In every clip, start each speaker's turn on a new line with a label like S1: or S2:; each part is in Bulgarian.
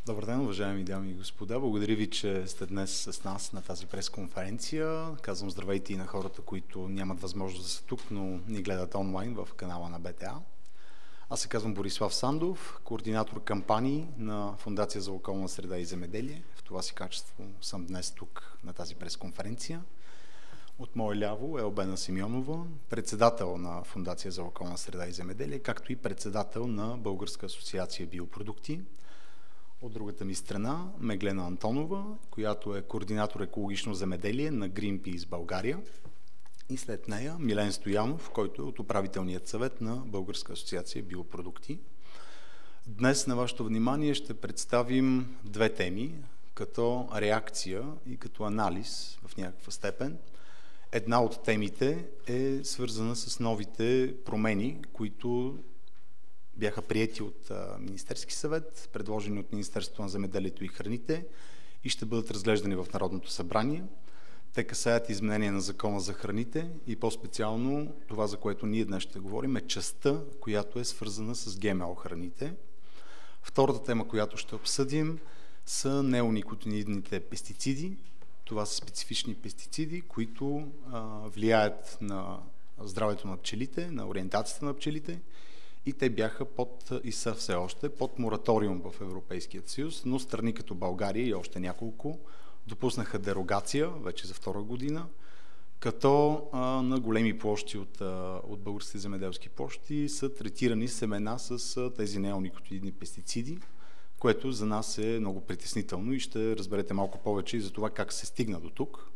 S1: Добър ден, уважаеми дами и господа. Благодаря ви, че сте днес с нас на тази пресконференция. Казвам здравейте и на хората, които нямат възможност да са тук, но ни гледат онлайн в канала на БТА. Аз се казвам Борислав Сандов, координатор кампании на Фондация за околна среда и земеделие. В това си качество съм днес тук на тази пресконференция. От мое ляво е Албена Симеонова, председател на Фондация за околна среда и земеделие, както и председател на Българска асоциация биопродукти. От другата ми страна Меглена Антонова, която е координатор екологично земеделие на Greenpeace България. И след нея Милен Стоянов, който е от управителният съвет на Българска асоциация биопродукти. Днес на вашето внимание ще представим две теми, като реакция и като анализ в някаква степен. Една от темите е свързана с новите промени, които бяха приети от Министерски съвет, предложени от Министерството на земеделието и храните и ще бъдат разглеждани в Народното събрание. Те касаят изменение на Закона за храните и по-специално това, за което ние днес ще говорим, е частта, която е свързана с ГМО храните. Втората тема, която ще обсъдим, са неоникотиноидните пестициди. Това са специфични пестициди, които влияят на здравето на пчелите, на ориентацията на пчелите, и те бяха и са все още под мораториум в Европейския съюз, но страни като България и още няколко допуснаха дерогация вече за втора година, като на големи площи от българските земеделски площи са третирани семена с тези неоникотиноидни пестициди, което за нас е много притеснително и ще разберете малко повече и за това как се стигна до тук.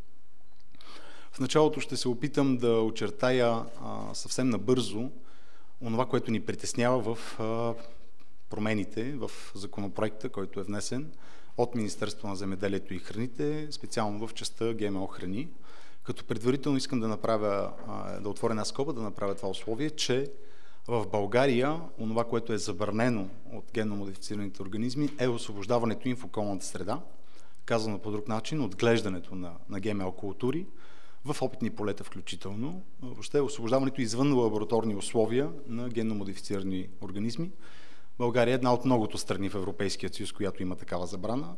S1: В началото ще се опитам да очертая съвсем набързо онова, което ни притеснява в промените в законопроекта, който е внесен от Министерството на земеделието и храните, специално в частта ГМО храни. Като предварително искам да отворя една скоба, да направя това условие, че в България онова, което е забранено от генно модифицираните организми, е освобождаването им в околната среда, казано по друг начин, отглеждането на ГМО култури, в опитни полета включително, въобще освобождаването извън лабораторни условия на генно модифицирани организми. България е една от многото страни в Европейския съюз, която има такава забрана.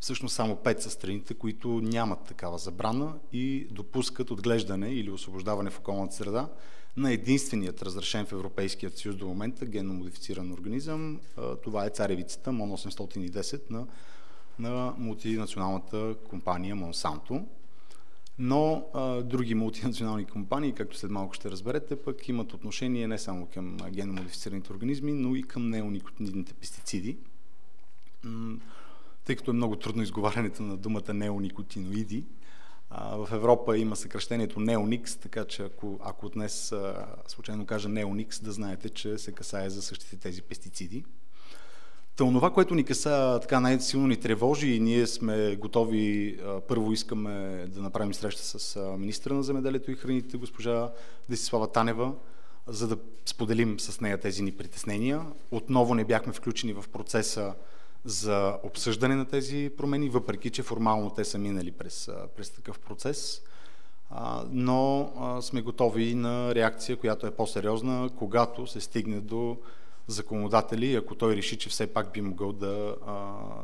S1: Всъщност само 5 са страните, които нямат такава забрана и допускат отглеждане или освобождаване в околната среда на единственият разрешен в Европейския съюз до момента генно модифициран организъм. Това е царевицата МОН 810 на мултинационалната компания Монсанто. Но други мултинационални компании, както след малко ще разберете, пък имат отношение не само към генно модифицираните организми, но и към неоникотиноидните пестициди. Тъй като е много трудно изговарянето на думата неоникотиноиди, в Европа има съкръщението неоникс, така че ако днес случайно кажа неоникс, да знаете, че се касае за същите тези пестициди. Това, което ни каса така най-силно ни тревожи и ние сме готови, първо искаме да направим среща с министъра на земеделието и храните, госпожа Десислава Танева, за да споделим с нея тези ни притеснения. Отново не бяхме включени в процеса за обсъждане на тези промени, въпреки че формално те са минали през такъв процес, но сме готови на реакция, която е по-сериозна, когато се стигне до законодатели, ако той реши, че все пак би могъл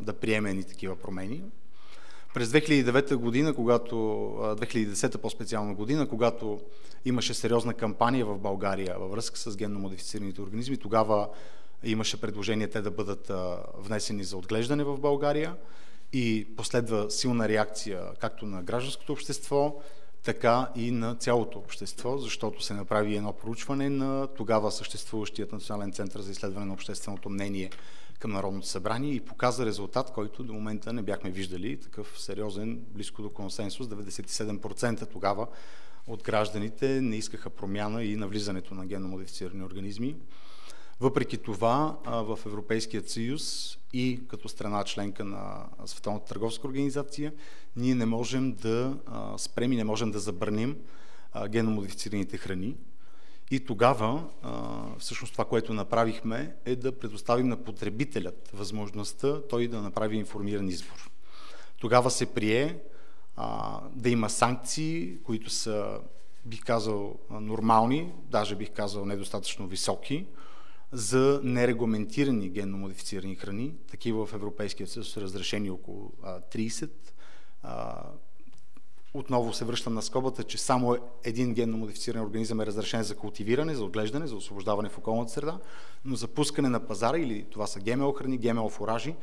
S1: да приеме ни такива промени. През 2009 година, 2010 по-специална година, когато имаше сериозна кампания в България във връзка с генно модифицираните организми, тогава имаше предложение те да бъдат внесени за отглеждане в България и последва силна реакция както на гражданското общество, така и на цялото общество, защото се направи едно проучване на тогава съществуващият Национален център за изследване на общественото мнение към Народното събрание и показа резултат, който до момента не бяхме виждали, такъв сериозен, близко до консенсус. 97% тогава от гражданите не искаха промяна и навлизането на генно модифицирани организми. Въпреки това, в Европейския съюз и като страна членка на Световната търговска организация, ние не можем да спрем и не можем да забраним генно модифицираните храни. И тогава, всъщност това, което направихме, е да предоставим на потребителят възможността той да направи информиран избор. Тогава се прие да има санкции, които са, бих казал, нормални, даже бих казал недостатъчно високи, за нерегламентирани генно модифицирани храни. Такива в Европейския съюз са разрешени около 30. Отново се връщам на скобата, че само един генно модифициран организъм е разрешен за култивиране, за отглеждане, за освобождаване в околната среда, но за пускане на пазара, или това са ГМО храни, ГМО фуражи,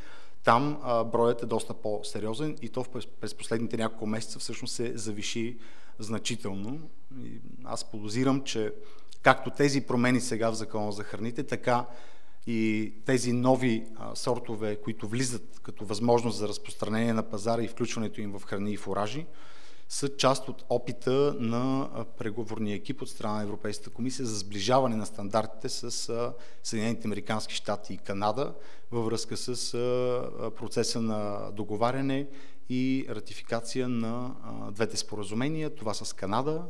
S1: там броят е доста по-сериозен и то през последните няколко месеца всъщност се завиши значително. И аз подозирам, че както тези промени сега в Закона за храните, така и тези нови сортове, които влизат като възможност за разпространение на пазара и включването им в храни и фуражи, са част от опита на преговорния екип от страна на Европейската комисия за сближаване на стандартите с Съединените американски щати и Канада във връзка с процеса на договаряне и ратификация на двете споразумения. Това с Канада,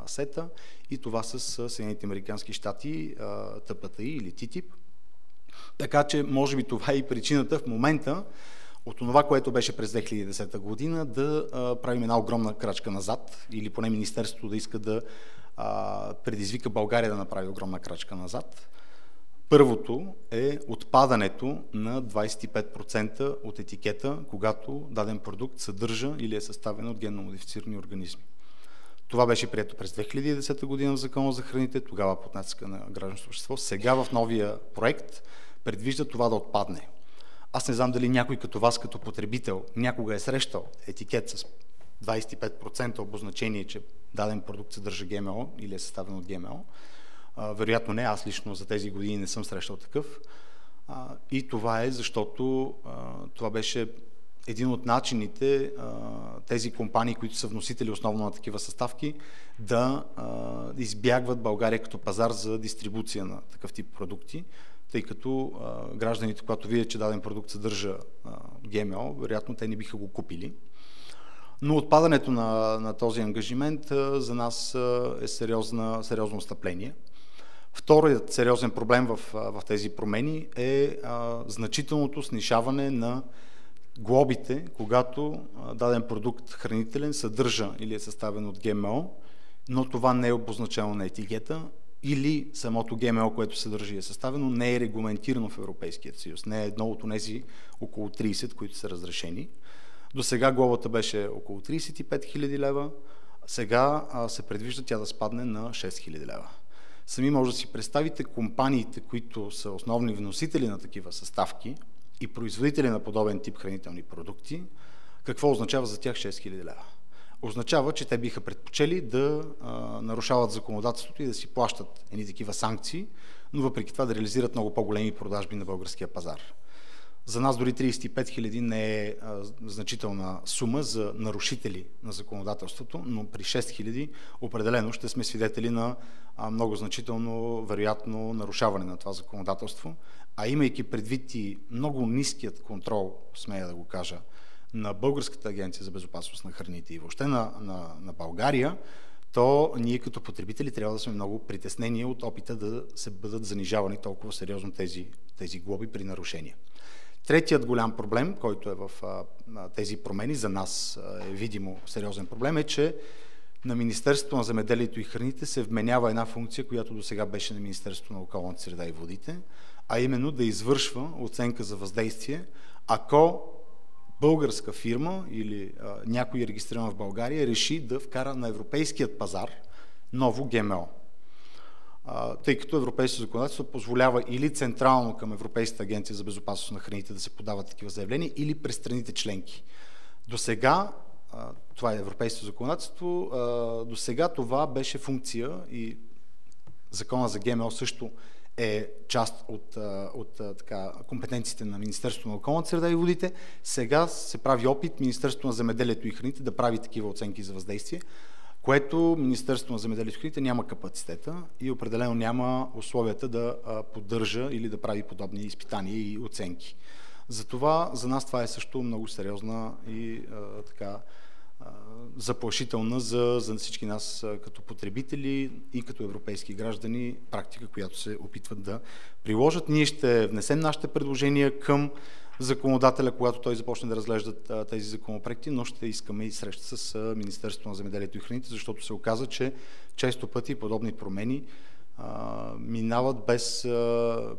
S1: СЕТА, и това с Съединените американски щати, ТПТИ или ТТИП. Така че, може би това е и причината в момента от това, което беше през 2010 година, да правим една огромна крачка назад, или поне Министерството да иска да предизвика България да направи огромна крачка назад. Първото е отпадането на 25% от етикета, когато даден продукт съдържа или е съставен от генно модифицирани организми. Това беше прието през 2010 година в Закона за храните, тогава под натиска на гражданското общество. Сега в новия проект предвижда това да отпадне. Аз не знам дали някой като вас, като потребител, някога е срещал етикет с 25% обозначение, че даден продукт съдържа ГМО или е съставен от ГМО. Вероятно не, аз лично за тези години не съм срещал такъв. И това е защото това беше един от начините тези компании, които са вносители основно на такива съставки, да избягват България като пазар за дистрибуция на такъв тип продукти, тъй като гражданите, когато видят, че даден продукт съдържа ГМО, вероятно те не биха го купили. Но отпадането на този ангажимент за нас е сериозно отстъпление. Вторият сериозен проблем в тези промени е значителното снижаване на глобите, когато даден продукт хранителен съдържа или е съставен от ГМО, но това не е обозначено на етикета, или самото ГМО, което съдържа и е съставено, не е регламентирано в Европейския съюз. Не е едно от тези около 30, които са разрешени. До сега глобата беше около 35 000 лева, сега се предвижда тя да спадне на 6 000 лева. Сами може да си представите компаниите, които са основни вносители на такива съставки и производители на подобен тип хранителни продукти, какво означава за тях 6 000 лева? Означава, че те биха предпочели да нарушават законодателството и да си плащат едни такива санкции, но въпреки това да реализират много по-големи продажби на българския пазар. За нас дори 35 000 не е значителна сума за нарушители на законодателството, но при 6 000 определено ще сме свидетели на много значително, вероятно, нарушаване на това законодателство. А имайки предвид и много ниският контрол, смея да го кажа, на Българската агенция за безопасност на храните и въобще на България, то ние като потребители трябва да сме много притеснени от опита да се бъдат занижавани толкова сериозно тези глоби при нарушения. Третият голям проблем, който е в тези промени, за нас е видимо сериозен проблем, е, че на Министерството на земеделието и храните се вменява една функция, която до сега беше на Министерството на околната среда и водите, а именно да извършва оценка за въздействие, ако българска фирма или някой регистриран в България реши да вкара на европейският пазар ново ГМО. Тъй като европейското законодателство позволява или централно към Европейската агенция за безопасност на храните да се подават такива заявления, или през страните членки. До сега, това е европейското законодателство, до сега това беше функция и закона за ГМО също е част от компетенциите на Министерството на околната среда и водите. Сега се прави опит Министерството на земеделието и храните да прави такива оценки за въздействие, което Министерството на земеделието и храните няма капацитета и определено няма условията да поддържа или да прави подобни изпитания и оценки. Затова за нас това е също много сериозна и заплашителна за всички нас като потребители и като европейски граждани практика, която се опитват да приложат. Ние ще внесем нашите предложения към законодателя, когато той започне да разглежда тези законопроекти, но ще искаме и среща с Министерството на земеделието и храните, защото се оказа, че често пъти подобни промени минават без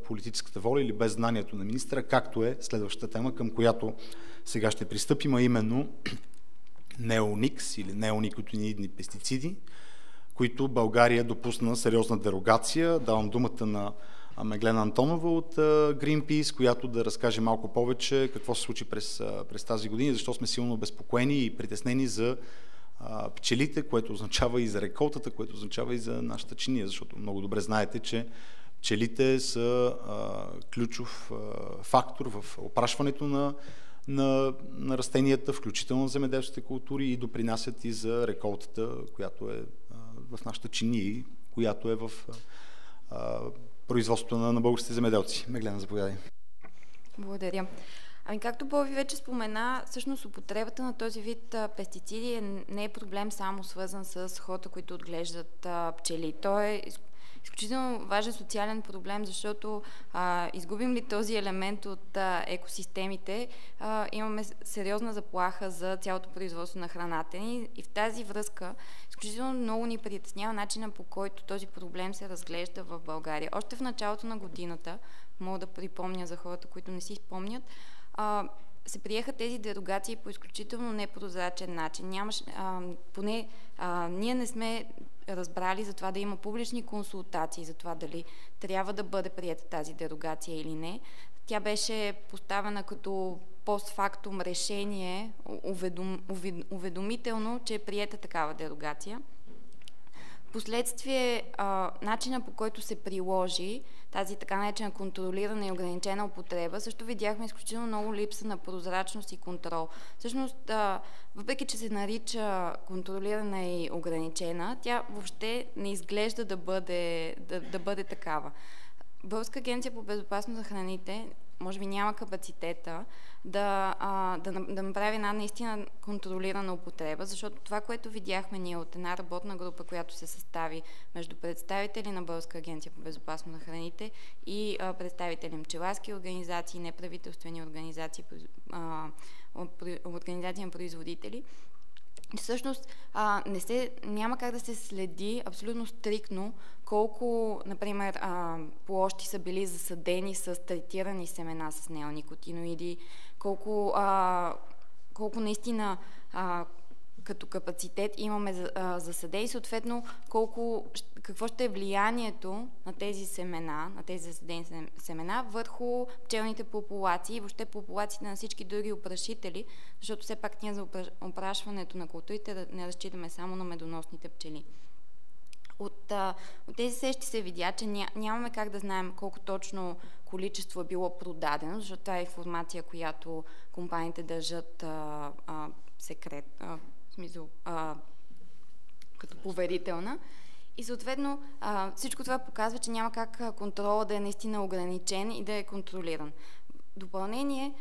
S1: политическата воля или без знанието на министра, както е следващата тема, към която сега ще пристъпим, а именно неоникс или неоникотиноидни пестициди, които България допусна сериозна дерогация. Давам думата на Меглена Антонова от Greenpeace, която да разкаже малко повече какво се случи през тази година, защо сме силно обезпокоени и притеснени за пчелите, което означава и за реколтата, което означава и за нашата чиния, защото много добре знаете, че пчелите са ключов фактор в опрашването на растенията, включително на земеделските култури, и допринасят и за реколтата, която е в нашата чиния, която е в производството на българските земеделци. Меглена, заповядай.
S2: Благодаря. Ами както Боби вече спомена, всъщност употребата на този вид пестициди не е проблем само свързан с хората, които отглеждат пчели. Той е изключително важен социален проблем, защото изгубим ли този елемент от екосистемите, имаме сериозна заплаха за цялото производство на храната ни, и в тази връзка изключително много ни притеснява начина, по който този проблем се разглежда в България. Още в началото на годината, мога да припомня за хората, които не си спомнят, се приеха тези дерогации по изключително непрозрачен начин. Ние не сме разбрали за това да има публични консултации за това дали трябва да бъде приета тази дерогация или не. Тя беше поставена като постфактум решение, уведомително, че е приета такава дерогация. Впоследствие, начина, по който се приложи тази така наречена контролирана и ограничена употреба, също видяхме изключително много липса на прозрачност и контрол. Всъщност, въпреки че се нарича контролирана и ограничена, тя въобще не изглежда да бъде такава. Българска агенция по безопасност на храните може би няма капацитета да направи една наистина контролирана употреба, защото това, което видяхме ние от една работна група, която се състави между представители на Българска агенция по безопасност на храните и представители на пчеларски организации, неправителствени организации, организации на производители, всъщност няма как да се следи абсолютно стриктно колко, например, площи са били засадени с третирани семена с неоникотиноиди, колко наистина като капацитет имаме засадени, съответно какво ще е влиянието на тези семена, на тези засадени семена върху пчелните популации и въобще популациите на всички други опрашители, защото все пак ние за опрашването на културите не разчитаме само на медоносните пчели. От тези срещи се видя, че нямаме как да знаем колко точно количество е било продадено, защото това е информация, която компаниите държат секрет, в смисъл като поверителна. И съответно всичко това показва, че няма как контрола да е наистина ограничен и да е контролиран. В допълнение,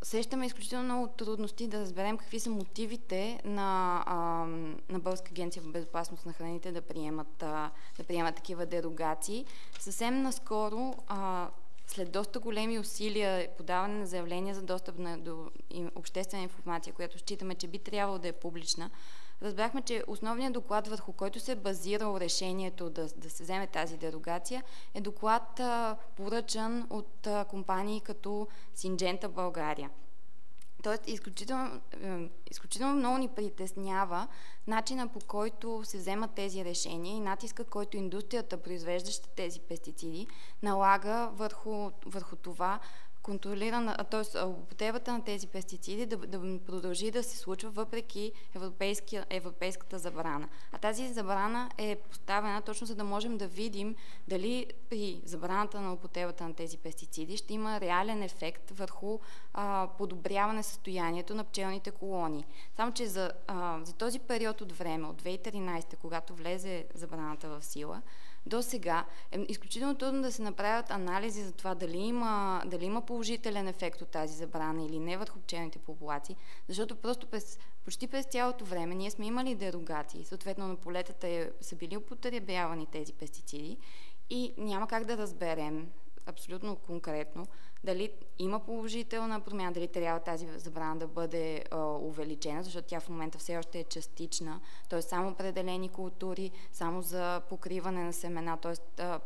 S2: срещаме изключително много трудности да разберем какви са мотивите на Българска агенция по безопасност на храните да приемат такива дерогации. Съвсем наскоро, след доста големи усилия, подаване на заявления за достъп до обществена информация, която считаме, че би трябвало да е публична, разбрахме, че основният доклад, върху който се е базирал решението да се вземе тази дерогация, е доклад поръчан от компании като Синджента България. Тоест, изключително много ни притеснява начина, по който се вземат тези решения и натиска, който индустрията, произвеждаща тези пестициди, налага върху това контролирана, т.е. употребата на тези пестициди да продължи да се случва въпреки европейската забрана. А тази забрана е поставена точно за да можем да видим дали при забраната на употребата на тези пестициди ще има реален ефект върху подобряване състоянието на пчелните колонии. Само че за този период от време, от 2013, когато влезе забраната в сила, до сега е изключително трудно да се направят анализи за това дали има положителен ефект от тази забрана или не върху пчелните популации, защото просто почти през цялото време ние сме имали дерогации, съответно на полетата са били употребявани тези пестициди и няма как да разберем абсолютно конкретно дали има положителна промяна, дали трябва тази забрана да бъде увеличена, защото тя в момента все още е частична, т.е. само определени култури, само за покриване на семена, т.е.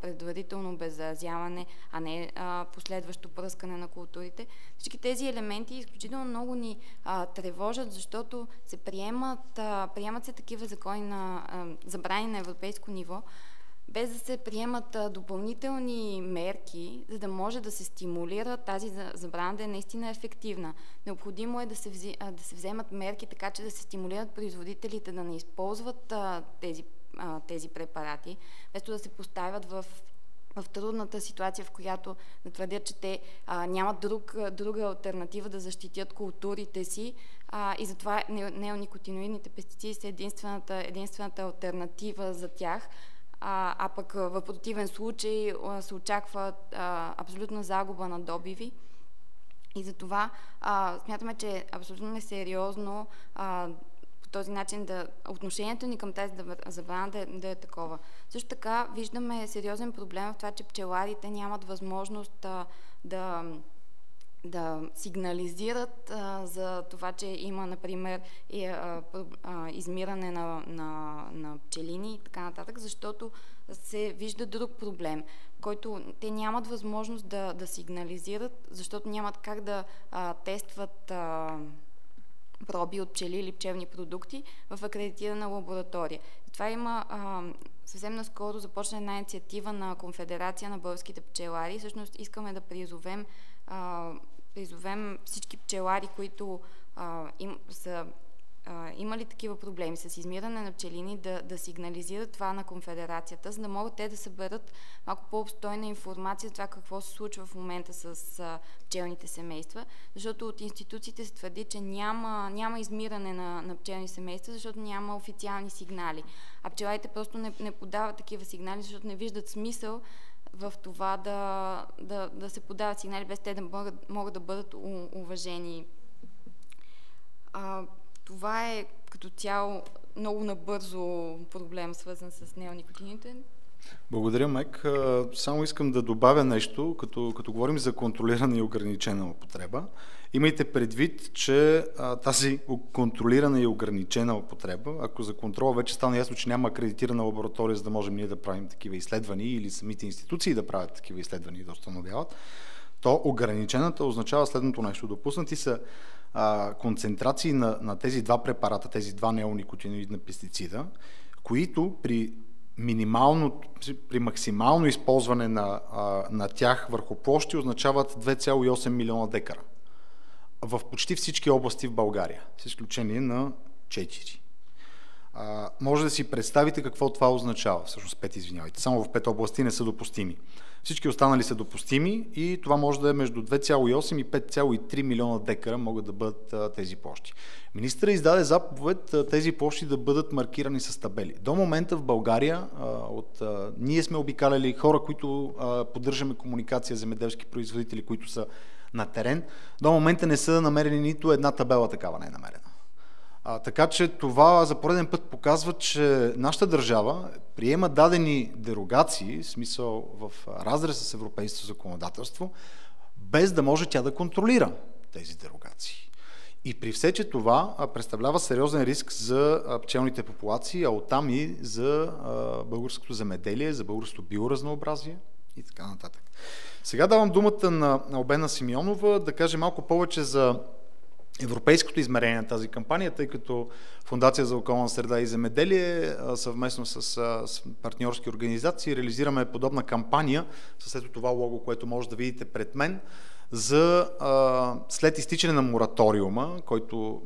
S2: предварително обеззаразяване, а не последващо пръскане на културите. Всички тези елементи изключително много ни тревожат, защото се приемат се такива закони на забрани на европейско ниво, без да се приемат допълнителни мерки, за да може да се стимулира тази забрана да е наистина ефективна. Необходимо е да се вземат мерки така, че да се стимулират производителите да не използват тези препарати, вместо да се поставят в трудната ситуация, в която да твърдят, че те нямат друга алтернатива да защитят културите си и затова неоникотиноидните пестициди са единствената алтернатива за тях. А пък в противен случай се очаква абсолютна загуба на добиви. И затова смятаме, че е абсолютно несериозно по този начин отношението ни към тази забрана да е такова. Също така виждаме сериозен проблем в това, че пчеларите нямат възможност да сигнализират за това, че има, например, измиране на пчелини и така нататък, защото се вижда друг проблем, който те нямат възможност да сигнализират, защото нямат как да тестват проби от пчели или пчелни продукти в акредитирана лаборатория. Това има съвсем наскоро започна една инициатива на Конфедерация на българските пчелари. Всъщност искаме да призовем всички пчелари, които са имали такива проблеми с измиране на пчелини, да сигнализират това на Конфедерацията, за да могат те да съберат малко по-обстойна информация за това какво се случва в момента с пчелните семейства, защото от институциите се твърди, че няма измиране на пчелни семейства, защото няма официални сигнали. А пчеларите просто не подават такива сигнали, защото не виждат смисъл в това да се подават сигнали, без те да могат да бъдат уважени. Това е като цяло много набързо проблем, свързан с неоникотините.
S1: Благодаря, Мек. Само искам да добавя нещо, като говорим за контролирана и ограничена употреба. Имайте предвид, че тази контролирана и ограничена употреба, ако за контрола вече стана ясно, че няма акредитирана лаборатория, за да можем ние да правим такива изследвания или самите институции да правят такива изследвания и да установяват, то ограничената означава следното нещо. Допуснати са концентрации на тези два препарата, тези два неоникотиноидни пестицида, които при максимално използване на тях върху площи означават 2,8 милиона декара в почти всички области в България, с изключение на 4. Може да си представите какво това означава. Всъщност 5, извинявайте. Само в 5 области не са допустими. Всички останали са допустими и това може да е между 2,8 и 5,3 милиона декара могат да бъдат тези площи. Министърът издаде заповед тези площи да бъдат маркирани с табели. До момента в България ние сме обикаляли хора, които поддържаме комуникация, земеделски производители, които са на терен. До момента не са намерени нито една табела такава не е намерена. Така че това за пореден път показва, че нашата държава приема дадени дерогации, в смисъл в разрез с европейското законодателство, без да може тя да контролира тези дерогации. И при все, че това представлява сериозен риск за пчелните популации, а оттам и за българското земеделие, за българското биоразнообразие и така нататък. Сега давам думата на Албена Симеонова да каже малко повече за европейското измерение на тази кампания, тъй като Фондация за околна среда и земеделие съвместно с партньорски организации реализираме подобна кампания с ето това лого, което може да видите пред мен, за след изтичане на мораториума, който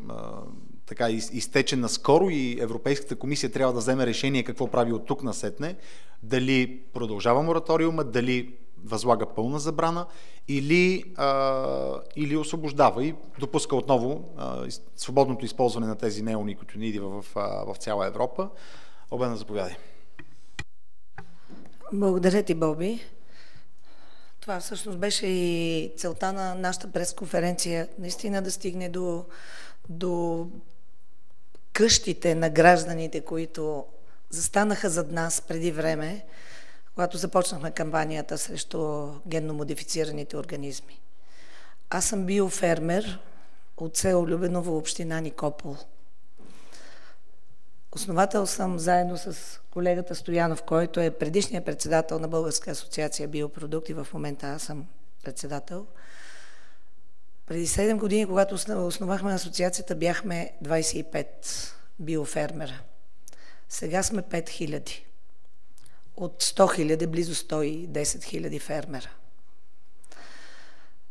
S1: така изтече наскоро и Европейската комисия трябва да вземе решение какво прави от тук насетне, дали продължава мораториума, дали възлага пълна забрана или освобождава и допуска отново свободното използване на тези неоникотиноиди в цяла Европа. Албена, заповядай.
S3: Благодаря ти, Боби. Това всъщност беше и целта на нашата пресконференция, наистина да стигне до къщите на гражданите, които застанаха зад нас преди време, когато започнахме кампанията срещу генно модифицираните организми. Аз съм биофермер от село Любеново, община Никопол. Основател съм заедно с колегата Стоянов, който е предишният председател на Българска асоциация биопродукти. В момента аз съм председател. Преди 7 години, когато основахме асоциацията, бяхме 25 биофермера. Сега сме 5000. От 100 000, близо 110 000 фермера.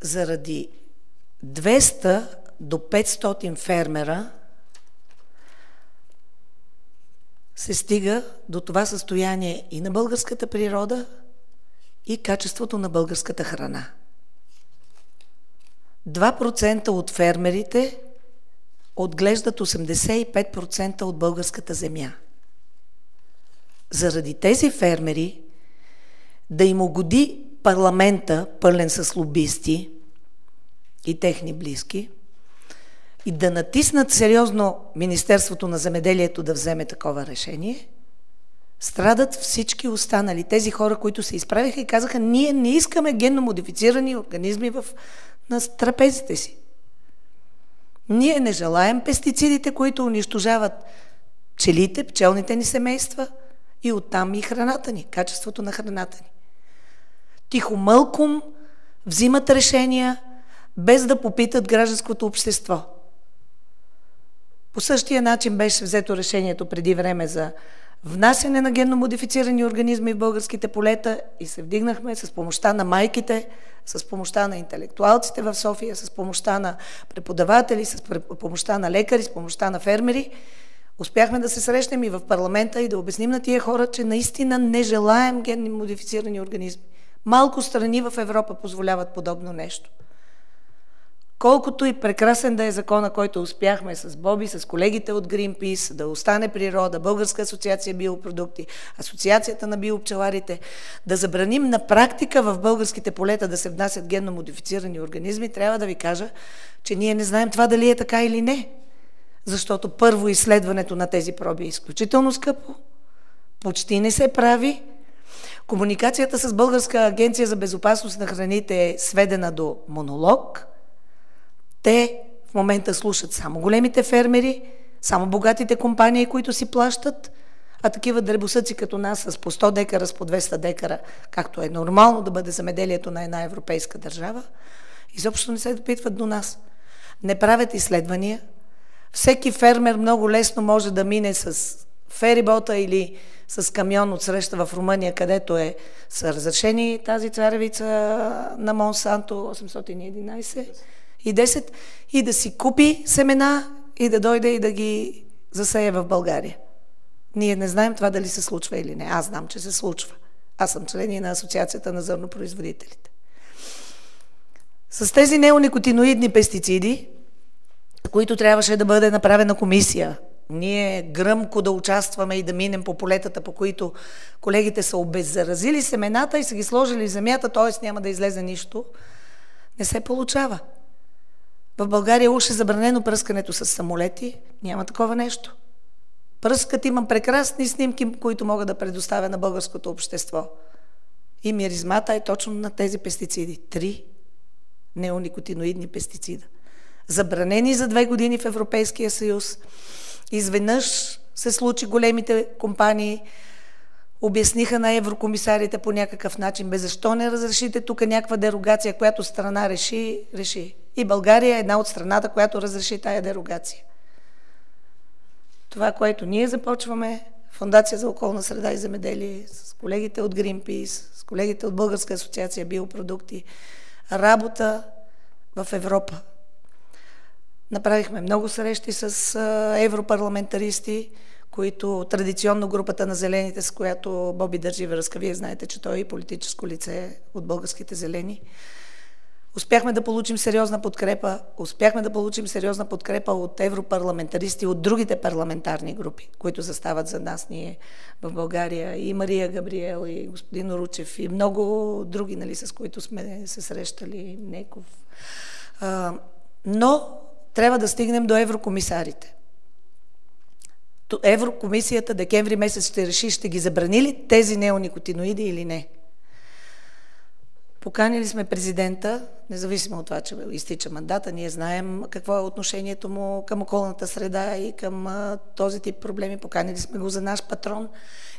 S3: Заради 200 до 500 фермера се стига до това състояние и на българската природа, и качеството на българската храна. 2% от фермерите отглеждат 85% от българската земя. Заради тези фермери да им угоди парламента, пълен с лобисти и техни близки, и да натиснат сериозно Министерството на земеделието да вземе такова решение, страдат всички останали. Тези хора, които се изправиха и казаха: ние не искаме генно модифицирани организми на трапезите си. Ние не желаем пестицидите, които унищожават пчелите, пчелните ни семейства и оттам и храната ни, качеството на храната ни. Тихомълком взимат решения, без да попитат гражданското общество. По същия начин беше взето решението преди време за внасяне на генно модифицирани организми в българските полета и се вдигнахме с помощта на майките, с помощта на интелектуалците в София, с помощта на преподаватели, с помощта на лекари, с помощта на фермери. Успяхме да се срещнем и в парламента и да обясним на тия хора, че наистина не желаем генно модифицирани организми. Малко страни в Европа позволяват подобно нещо. Колкото и прекрасен да е закона, който успяхме с Боби, с колегите от Greenpeace, да остане природа, Българска асоциация биопродукти, Асоциацията на биопчеларите, да забраним на практика в българските полета да се внасят генно модифицирани организми, трябва да ви кажа, че ние не знаем това дали е така или не. Защото първо изследването на тези проби е изключително скъпо, почти не се прави. Комуникацията с Българска агенция за безопасност на храните е сведена до монолог. Те в момента слушат само големите фермери, само богатите компании, които си плащат, а такива дребосъци като нас с по 100 декара, с по 200 декара, както е нормално да бъде земеделието на една европейска държава, изобщо не се допитват до нас. Не правят изследвания. Всеки фермер много лесно може да мине с ферибота или с камион от среща в Румъния, където са разрешени тази царевица на Монсанто 811 и 10, и да си купи семена и да дойде и да ги засее в България. Ние не знаем това дали се случва или не. Аз знам, че се случва. Аз съм член и на Асоциацията на зърнопроизводителите. С тези неоникотиноидни пестициди, които трябваше да бъде направена комисия, ние гръмко да участваме и да минем по полетата, по които колегите са обеззаразили семената и са ги сложили в земята, т.е. няма да излезе нищо, не се получава. В България уж е забранено пръскането с самолети, няма такова нещо. Пръскат, имам прекрасни снимки, които мога да предоставя на българското общество. И миризмата е точно на тези пестициди. 3 неоникотиноидни пестицида. Забранени за 2 години в Европейския съюз. Изведнъж се случи, големите компании обясниха на еврокомисарите по някакъв начин: бе, защо не разрешите тук някаква дерогация, която страна реши. И България е една от страната, която разреши тая дерогация. Това, което ние започваме, Фондация за околна среда и земеделие, с колегите от Greenpeace, с колегите от Българска асоциация биопродукти, работа в Европа. Направихме много срещи с европарламентаристи, които традиционно групата на зелените, с която Боби държи връзка, вие знаете, че той е и политическо лице от българските зелени. Успяхме да получим сериозна подкрепа от европарламентаристи от другите парламентарни групи, които застават за нас, ние в България, и Мария Габриел, и господин Ручев, и много други, с които сме се срещали, Неков. Но трябва да стигнем до еврокомисарите. Еврокомисията декември месец ще реши, ще ги забрани ли тези неоникотиноиди или не. Поканили сме президента, независимо от това, че изтича мандата, ние знаем какво е отношението му към околната среда и към този тип проблеми. Поканили сме го за наш патрон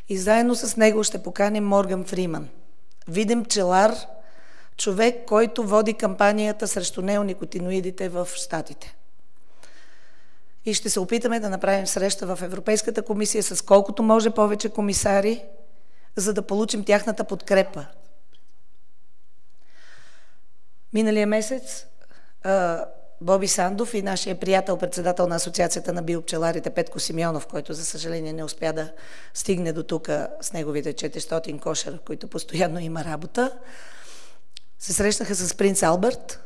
S3: и заедно с него ще поканим Морган Фриман. Видим пчелар, човек, който води кампанията срещу неоникотиноидите в Щатите. И ще се опитаме да направим среща в Европейската комисия с колкото може повече комисари, за да получим тяхната подкрепа. Миналия месец Боби Сандов и нашия приятел, председател на Асоциацията на биопчеларите Петко Симеонов, който за съжаление не успя да стигне до тук с неговите 400 кошера, които постоянно има работа, се срещнаха с принц Алберт,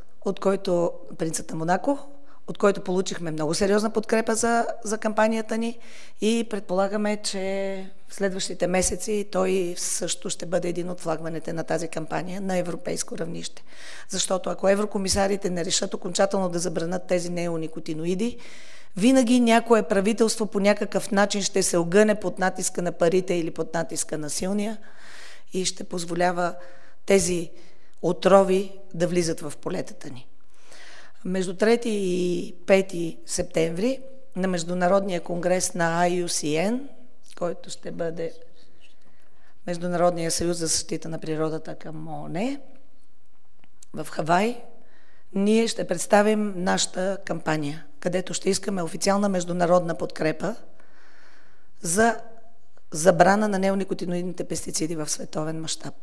S3: принцът на Монако, от който получихме много сериозна подкрепа за кампанията ни и предполагаме, че в следващите месеци той също ще бъде един от флагманите на тази кампания на европейско равнище. Защото ако еврокомисарите не решат окончателно да забранят тези неоникотиноиди, винаги някое правителство по някакъв начин ще се огъне под натиска на парите или под натиска на силния и ще позволява тези отрови да влизат в полетата ни. Между 3 и 5 септември на Международния конгрес на IUCN, който ще бъде Международния съюз за защита на природата към ООН, в Хавай, ние ще представим нашата кампания, където ще искаме официална международна подкрепа за забрана на неоникотиноидните пестициди в световен мащаб.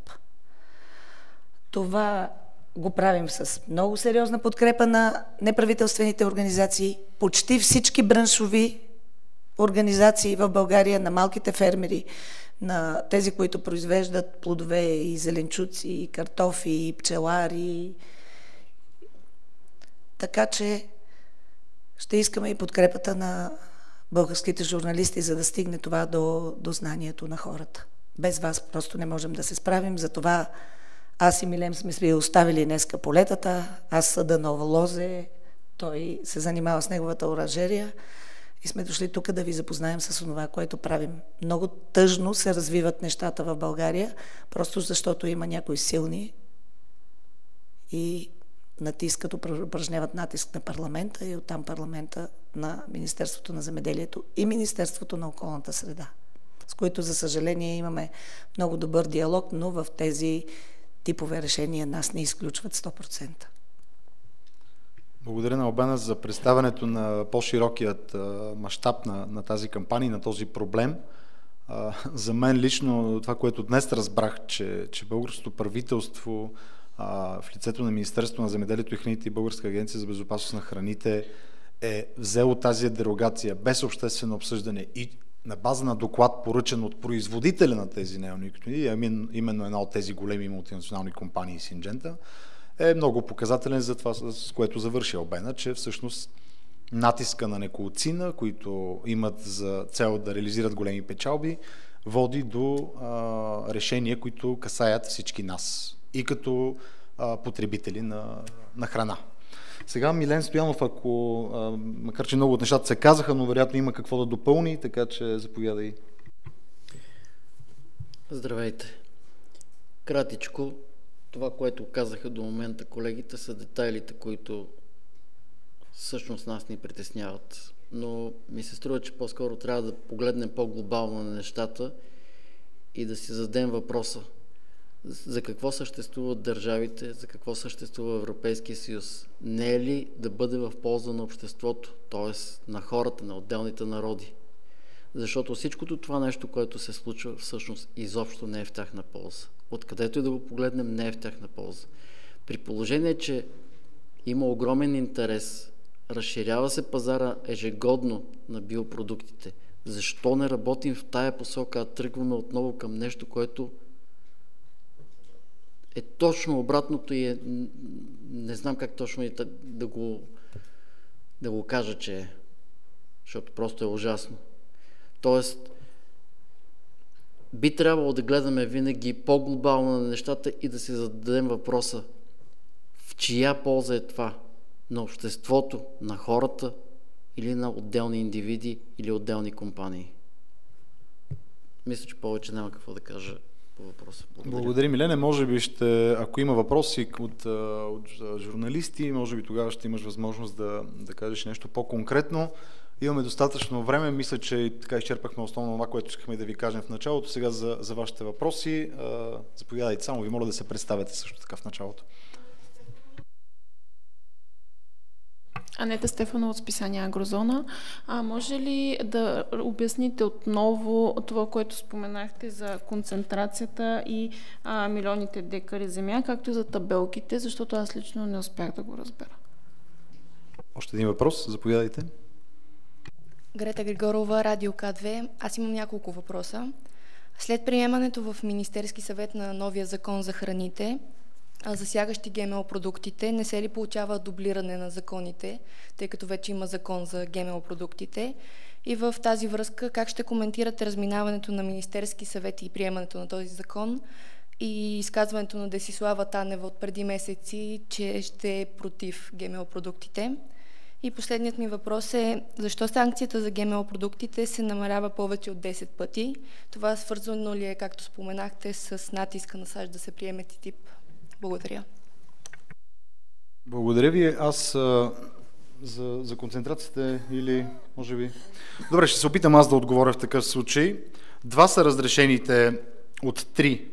S3: Това го правим с много сериозна подкрепа на неправителствените организации, почти всички браншови организации в България, на малките фермери, на тези, които произвеждат плодове и зеленчуци, и картофи, и пчелари. Така че ще искаме и подкрепата на българските журналисти, за да стигне това до знанието на хората. Без вас просто не можем да се справим, затова аз и Милен сме ви оставили днеска полетата, аз съда Нова Лозе, той се занимава с неговата оранжерия и сме дошли тук да ви запознаем с това, което правим. Много тъжно се развиват нещата в България, просто защото има някои силни и упражняват натиск на парламента и оттам парламента на Министерството на земеделието и Министерството на околната среда, с които, за съжаление, имаме много добър диалог, но в тези типове решения нас не изключват 100%.
S1: Благодаря на Албена за представянето на по-широкият мащаб на тази кампания, на този проблем. За мен лично това, което днес разбрах, че българското правителство в лицето на Министерството на земеделието и храните и Българска агенция за безопасност на храните е взело тази дерогация без обществено обсъждане и на база на доклад, поръчен от производителя на тези неоникотиноиди, именно една от тези големи мултинационални компании Синджента, е много показателен за това, с което завърши Албена, че всъщност натиска на неколцина, които имат за цел да реализират големи печалби, води до решения, които касаят всички нас и като потребители на храна. Сега Милен Стоянов, макар че много от нещата се казаха, но вероятно има какво да допълни, така че заповядай.
S4: Здравейте! Кратичко, това, което казаха до момента колегите, са детайлите, които всъщност нас ни притесняват. Но ми се струва, че по-скоро трябва да погледнем по-глобално на нещата и да си зададем въпроса: за какво съществуват държавите, за какво съществува Европейския съюз? Не е ли да бъде в полза на обществото, т.е. на хората, на отделните народи? Защото всичкото това нещо, което се случва, всъщност изобщо не е в тяхна полза. Откъдето и да го погледнем, не е в тяхна полза. При положение, че има огромен интерес, разширява се пазара ежегодно на биопродуктите, защо не работим в тая посока, а тръгваме отново към нещо, което е точно обратното и не знам как точно и да го кажа, че е, защото просто е ужасно. Тоест, би трябвало да гледаме винаги по-глобално на нещата и да си зададем въпроса: в чия полза е това? На обществото, на хората или на отделни индивиди или отделни компании? Мисля, че повече няма какво да кажа по въпроса.
S1: Благодаря, Милене. Може би ако има въпроси от журналисти, може би тогава ще имаш възможност да кажеш нещо по-конкретно. Имаме достатъчно време. Мисля, че така изчерпахме основно това, което искахме да ви кажем в началото. Сега за вашите въпроси. Заповядайте, само ви моля да се представяте също така в началото.
S5: Анета Стефанова от списание Агрозона. Може ли да обясните отново това, което споменахте за концентрацията и милионите декари земя, както и за табелките, защото аз лично не успях да го разбера.
S1: Още един въпрос, заповядайте.
S6: Грета Григорова, Радио К2. Аз имам няколко въпроса. След приемането в Министерски съвет на новия закон за храните, засягащи ГМО продуктите, не се ли получава дублиране на законите, тъй като вече има закон за ГМО продуктите? И в тази връзка, как ще коментирате разминаването на Министерски съвет и приемането на този закон и изказването на Десислава Танева от преди месеци, че ще е против ГМО продуктите? И последният ми въпрос е, защо санкцията за ГМО продуктите се намалява повече от 10 пъти? Това свързано ли е, както споменахте, с натиска на САЩ да се приеме ТТИП? Благодаря.
S1: Благодаря ви. Аз за концентрацията или може би... Добре, ще се опитам аз да отговоря в такъв случай. 2 са разрешените от 3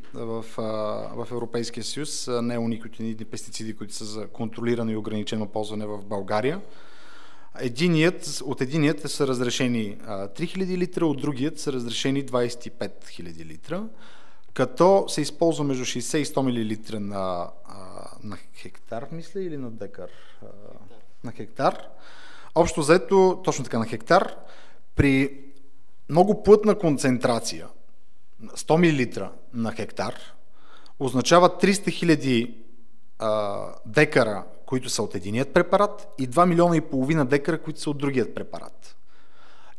S1: в Европейския съюз неоникотиноидни пестициди, които са за контролирано и ограничено ползване в България. От единият са разрешени 3000 литра, от другият са разрешени 25 000 литра, като се използва между 60 и 100 мл на хектар, мисля, или на декар? На хектар. Общо взето, точно така, на хектар, при много плътна концентрация, 100 мл на хектар, означава 300 000 декара, които са от единият препарат, и 2,5 милиона декара, които са от другият препарат.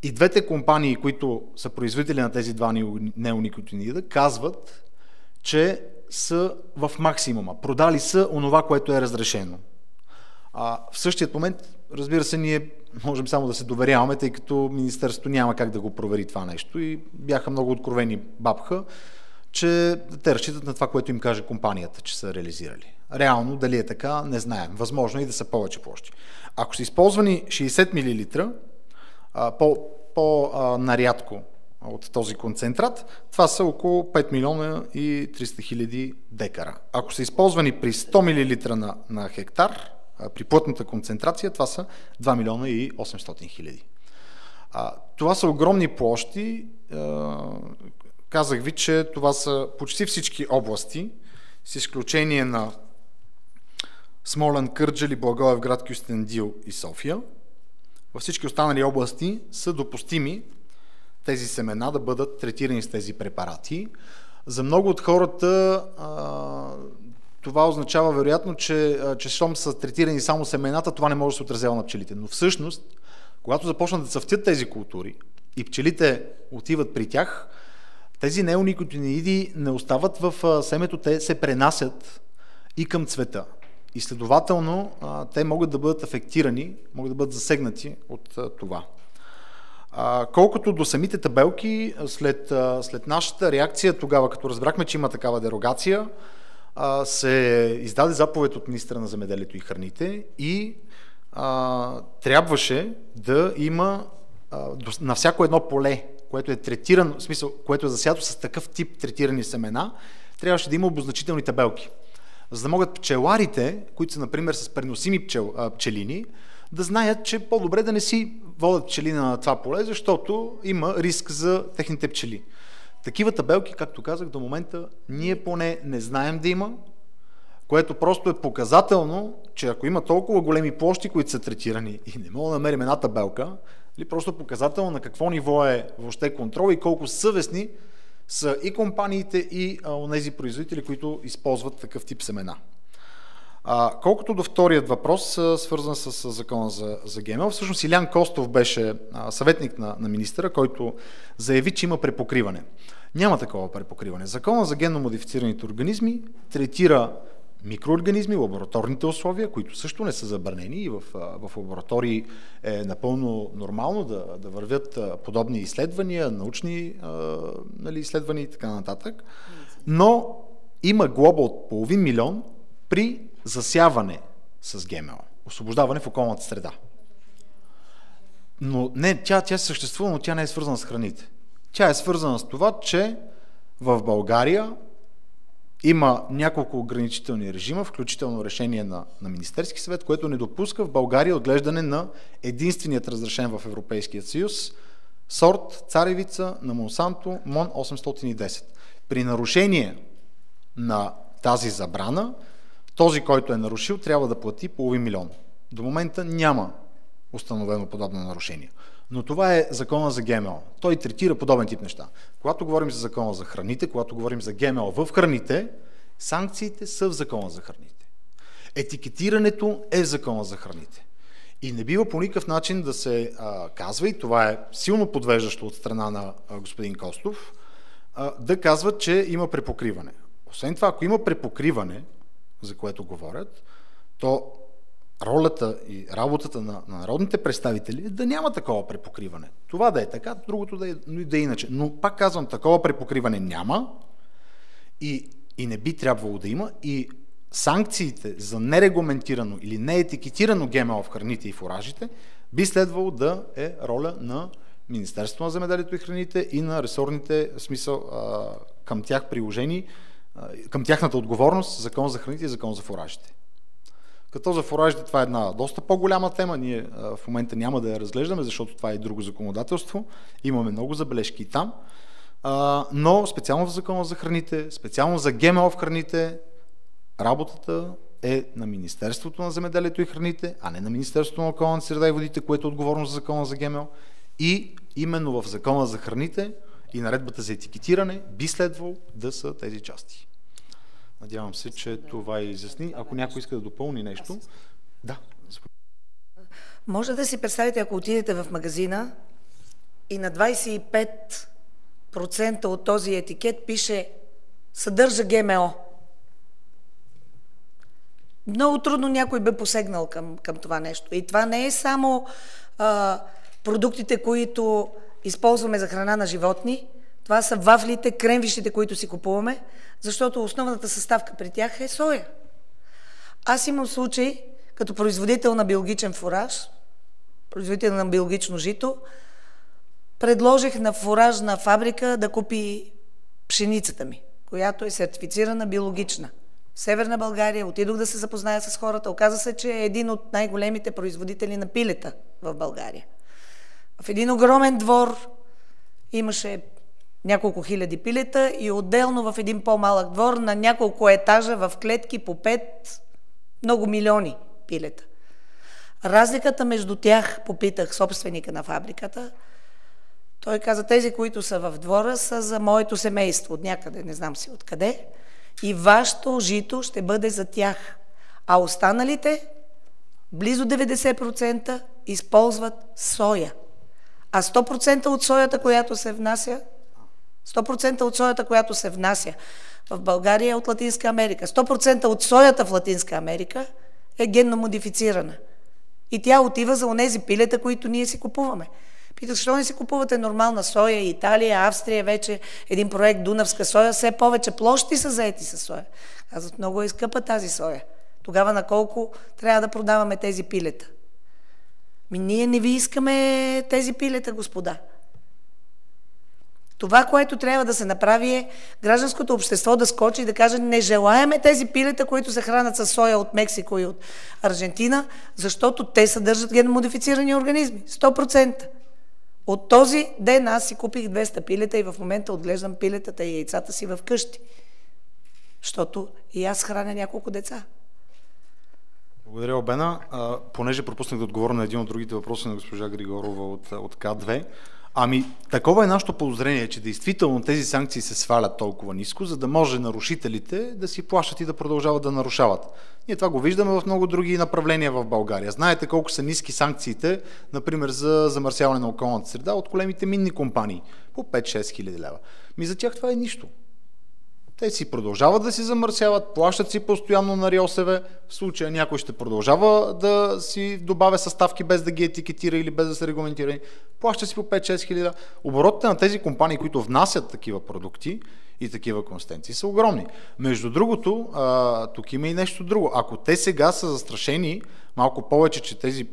S1: И двете компании, които са производители на тези 2 неоникотиноида, казват, че са в максимума. Продали са онова, което е разрешено. В същият момент, разбира се, ние можем само да се доверяваме, тъй като Министерството няма как да го провери това нещо и бяха много откровени бабха, че те разчитат на това, което им каже компанията, че са реализирали. Реално, дали е така, не знаем. Възможно и да са повече площи. Ако са използвани 60 мл, по-нарядко от този концентрат, това са около 5 милиона и 300 хиляди декара. Ако са използвани при 100 мл на хектар, при плътната концентрация, това са 2 милиона и 800 хиляди. Това са огромни площи. Казах ви, че това са почти всички области, с изключение на Смолян, Кърджали, Благоевград, Кюстендил и София. Във всички останали области са допустими тези семена да бъдат третирани с тези препарати. За много от хората това означава вероятно, че щом са третирани само семената, това не може да се отразява на пчелите. Но всъщност, когато започнат да цъфтят тези култури и пчелите отиват при тях, тези неоникотиноиди не остават в семето, те се пренасят и към цвета. И следователно, те могат да бъдат афектирани, могат да бъдат засегнати от това. Колкото до самите табелки, след нашата реакция тогава, като разбрахме, че има такава дерогация, се издаде заповед от министъра на земеделието и храните и трябваше да има на всяко едно поле, което е третирано, в смисъл, което е засято с такъв тип третирани семена, трябваше да има обозначителни табелки. За да могат пчеларите, които са, например, с преносими пчелини, да знаят, че по-добре да не си водят пчели на това поле, защото има риск за техните пчели. Такива табелки, както казах, до момента ние поне не знаем да има, което просто е показателно, че ако има толкова големи площи, които са третирани и не мога да намерим една табелка, или просто показателно на какво ниво е въобще контрол и колко съвестни са и компаниите, и онези производители, които използват такъв тип семена. Колкото до вторият въпрос, свързан с закона за ГМО, всъщност Илян Костов беше съветник на министъра, който заяви, че има препокриване. Няма такова препокриване. Закона за генно модифицираните организми третира микроорганизми, лабораторните условия, които също не са забранени и в лаборатории е напълно нормално да вървят подобни изследвания, научни изследвания и така нататък, но има глоба от 500 000 при засяване с ГМО, освобождаване в околната среда. Но не, тя съществува, но тя не е свързана с храните. Тя е свързана с това, че в България има няколко ограничителни режима, включително решение на Министерски съвет, което не допуска в България отглеждане на единственият разрешен в Европейския съюз сорт царевица на Монсанто МОН 810. При нарушение на тази забрана, този, който е нарушил, трябва да плати 500 000. До момента няма установено подобно нарушение. Но това е закона за ГМО. Той третира подобен тип неща. Когато говорим за закона за храните, когато говорим за ГМО в храните, санкциите са в закона за храните. Етикетирането е в закона за храните. И не бива по никакъв начин да се казва, и това е силно подвеждащо от страна на господин Костов, да казва, че има препокриване. Освен това, ако има препокриване, за което говорят, то ролята и работата на народните представители е да няма такова препокриване. Това да е така, другото да е иначе. Но пак казвам, такова препокриване няма и не би трябвало да има, и санкциите за нерегламентирано или неетикетирано ГМО в храните и фуражите би следвало да е роля на Министерството на земеделието и храните и на ресорните, в смисъл към тях приложени, към тяхната отговорност, Закон за храните и Закон за фуражите. Като за фуражите това е една доста по-голяма тема, ние в момента няма да я разглеждаме, защото това е и друго законодателство, имаме много забележки и там, но специално в Закона за храните, специално за ГМО в храните, работата е на Министерството на земеделието и храните, а не на Министерството на околната среда и водите, което е отговорно за Закона за ГМО, и именно в Закона за храните и наредбата за етикетиране би следвало да са тези части. Надявам се, че това изясни. Ако някой иска да допълни нещо. Да.
S3: Може да си представите, ако отидете в магазина и на 25% от този етикет пише съдържа ГМО. Много трудно някой бе посегнал към това нещо. И това не е само продуктите, които използваме за храна на животни. Това са вафлите, кремвишите, които си купуваме, защото основната съставка при тях е соя. Аз имам случай, като производител на биологичен фураж, производител на биологично жито, предложих на фуражна фабрика да купи пшеницата ми, която е сертифицирана биологична. В Северна България отидох да се запозная с хората. Оказа се, че е един от най-големите производители на пилета в България. В един огромен двор имаше няколко хиляди пилета и отделно в един по-малък двор на няколко етажа в клетки по 5 много милиони пилета. Разликата между тях, попитах собственика на фабриката, той каза, тези, които са в двора, са за моето семейство, от някъде, не знам си откъде, и вашето жито ще бъде за тях. А останалите, близо 90%, използват соя. А 100% от соята, която се внася, 100% от соята, която се внася в България е от Латинска Америка. 100% от соята в Латинска Америка е генно модифицирана. И тя отива за онези пилета, които ние си купуваме. Питах, защо не си купувате нормална соя? Италия, Австрия, вече един проект Дунавска соя, все повече площи са заети с соя. Казват, много е скъпа тази соя. Тогава на колко трябва да продаваме тези пилета? Ние не ви искаме тези пилета, господа. Това, което трябва да се направи е гражданското общество да скочи и да каже, не желаеме тези пилета, които се хранят с соя от Мексико и от Аржентина, защото те съдържат генномодифицирани организми. 100%. От този ден аз си купих 200 пилета и в момента отглеждам пилетата и яйцата си в къщи. Защото и аз храня няколко деца.
S1: Благодаря, Обена. Понеже пропуснах да отговоря на един от другите въпроси на госпожа Григорова от К2, такова е нашето подозрение, че действително тези санкции се свалят толкова ниско, за да може нарушителите да си плащат и да продължават да нарушават. Ние това го виждаме в много други направления в България. Знаете колко са ниски санкциите, например за замърсяване на околната среда от големите минни компании. По 5-6 хиляди лева. За тях това е нищо. Те си продължават да си замърсяват, плащат си постоянно на РИОСВ, в случая някой ще продължава да си добавя съставки без да ги етикетира или без да са регламентирани, плаща си по 5-6 хиляди. Оборотите на тези компании, които внасят такива продукти и такива консистенции, са огромни. Между другото, тук има и нещо друго. Ако те сега са застрашени малко повече, че тези,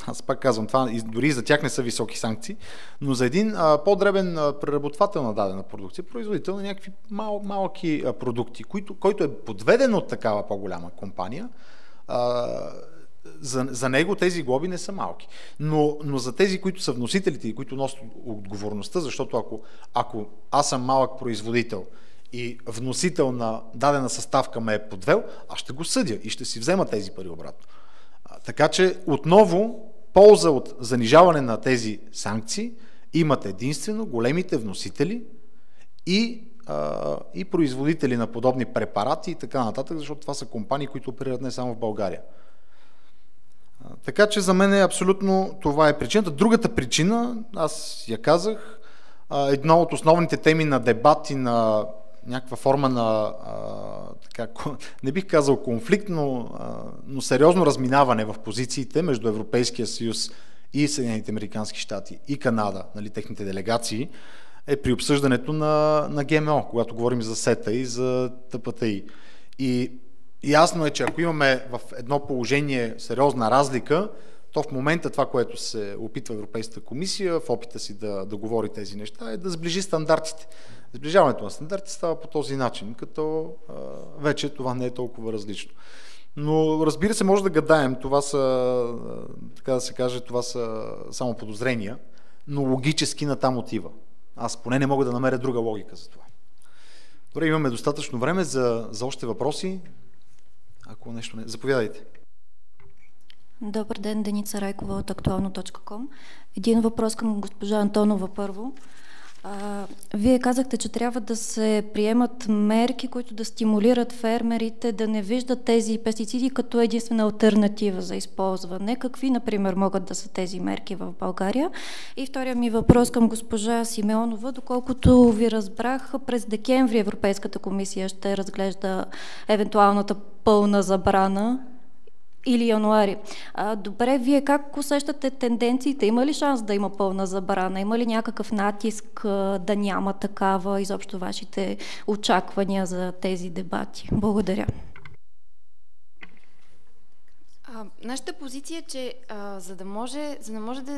S1: аз пак казвам, това дори за тях не са високи санкции, но за един по-дребен преработвател на дадена продукция, производител на някакви малки продукти, който е подведен от такава по-голяма компания, за него тези глоби не са малки. Но за тези, които са вносителите и които носят отговорността, защото ако аз съм малък производител и вносител на дадена съставка ме е подвел, аз ще го съдя и ще си взема тези пари обратно. Така че отново полза от занижаване на тези санкции имат единствено големите вносители и производители на подобни препарати и така нататък, защото това са компании, които оперират не само в България. Така че за мен абсолютно това е причината. Другата причина, аз я казах, една от основните теми на дебат и на някаква форма на, не бих казал конфликт, но сериозно разминаване в позициите между Европейския съюз и Съединените американски щати и Канада, нали, техните делегации, е при обсъждането на ГМО, когато говорим за СЕТА и за ТПТИ. И ясно е, че ако имаме в едно положение сериозна разлика, то в момента това, което се опитва Европейската комисия в опита си да говори тези неща, е да сближи стандартите. Сближаването на стандарти става по този начин, като вече това не е толкова различно. Но разбира се, може да гадаем, това са, така да се каже, това са само подозрения, но логически натам отива. Аз поне не мога да намеря друга логика за това. Добре, имаме достатъчно време за още въпроси. Ако нещо не... Заповядайте.
S7: Добър ден, Деница Райкова от актуално.com. Един въпрос към госпожа Антонова първо. Вие казахте, че трябва да се приемат мерки, които да стимулират фермерите да не виждат тези пестициди като единствена алтернатива за използване. Какви, например, могат да са тези мерки в България? И втория ми въпрос към госпожа Симеонова. Доколкото ви разбрах, през декември Европейската комисия ще разглежда евентуалната пълна забрана или януари. Добре, вие как усещате тенденциите? Има ли шанс да има пълна забрана? Има ли някакъв натиск да няма такава? Изобщо вашите очаквания за тези дебати? Благодаря.
S2: Нашата позиция е, че за да може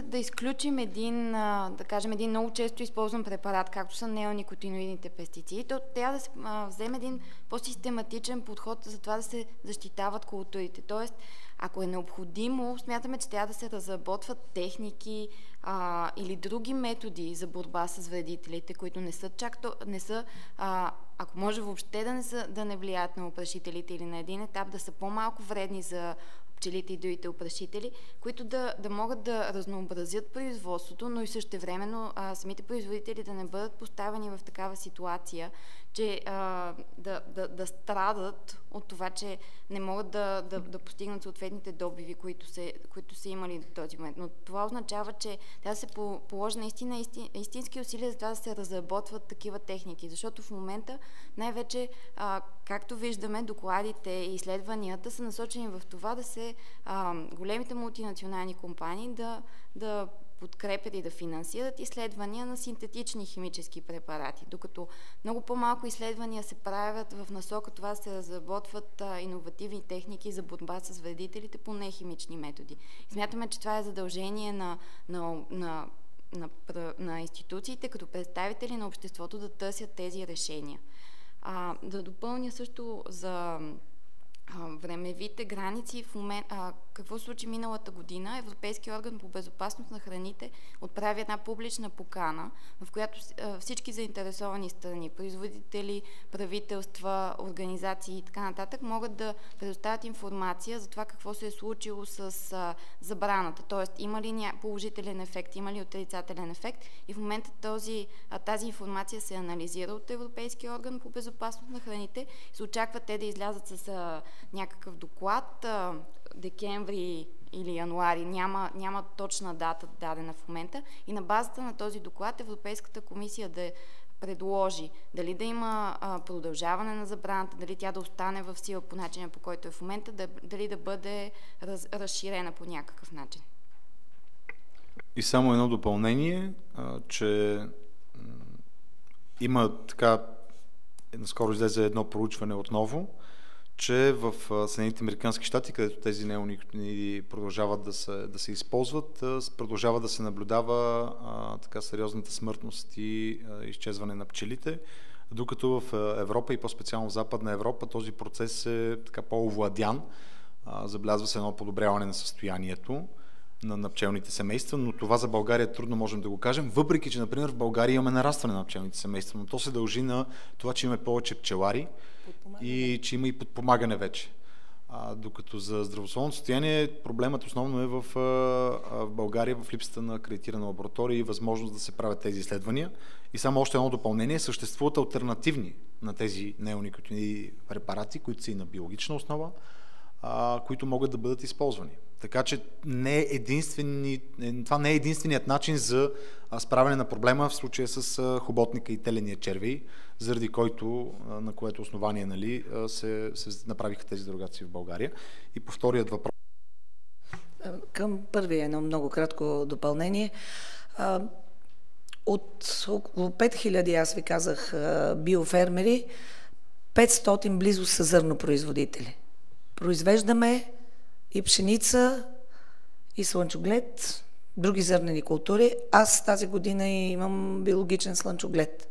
S2: да изключим един, да кажем, един много често използван препарат, както са неоникотиноидните пестициди, то трябва да се вземе един по-систематичен подход за това да се защитават културите. Тоест, ако е необходимо, смятаме, че трябва да се разработват техники или други методи за борба с вредителите, които не са ако може въобще да не влияят на опрашителите или на един етап, да са по-малко вредни за пчелите и другите опрашители, които да могат да разнообразят производството, но и същевременно самите производители да не бъдат поставени в такава ситуация, че да страдат от това, че не могат да постигнат съответните добиви, които са имали до този момент. Но това означава, че трябва да се положи наистина истински усилия за това да се разработват такива техники, защото в момента най-вече, както виждаме, докладите и изследванията са насочени в това да се големите мултинационални компании да подкрепят и да финансират изследвания на синтетични химически препарати, докато много по-малко изследвания се правят в насока това да се разработват иновативни техники за борба с вредителите по нехимични методи. И смятаме, че това е задължение на институциите като представители на обществото да търсят тези решения. Да допълня също за времевите граници. В момента, какво се случи миналата година? Европейския орган по безопасност на храните отправи една публична покана, в която всички заинтересовани страни, производители, правителства, организации и така нататък могат да предоставят информация за това какво се е случило с забраната. Тоест, има ли положителен ефект, има ли отрицателен ефект, и в момента тази информация се анализира от Европейския орган по безопасност на храните и се очаква те да излязат с някакъв доклад декември декември или януари, няма точна дата дадена в момента и на базата на този доклад Европейската комисия да предложи дали да има продължаване на забраната, дали тя да остане в сила по начина, по който е в момента, дали да бъде разширена по някакъв начин.
S1: И само едно допълнение, че има така, наскоро излезе едно проучване отново, че в Съединените американски щати, където тези неоникотиноиди продължават да се използват, продължава да се наблюдава така сериозната смъртност и изчезване на пчелите, докато в Европа и по-специално в Западна Европа този процес е така по-овладян. Забелязва се едно подобряване на състоянието на пчелните семейства, но това за България трудно можем да го кажем, въпреки че, например, в България имаме нарастване на пчелните семейства, но то се дължи на това, че имаме повече пчелари и че има и подпомагане вече. Докато за здравословното състояние проблемът основно е в България в липсата на акредитирана лаборатория и възможност да се правят тези изследвания. И само още едно допълнение, съществуват алтернативни на тези неоникотиноиди препарати, които са и на биологична основа, които могат да бъдат използвани. Така че това не е единственият начин за справяне на проблема в случая с хоботника и теления червей, заради на което основание се направиха тези дерогации в България. И по вторият въпрос.
S3: Към първия едно много кратко допълнение. От около 5000, аз ви казах, биофермери, 500 близо са зърнопроизводители. Произвеждаме и пшеница, и слънчоглед, други зърнени култури. Аз тази година имам биологичен слънчоглед.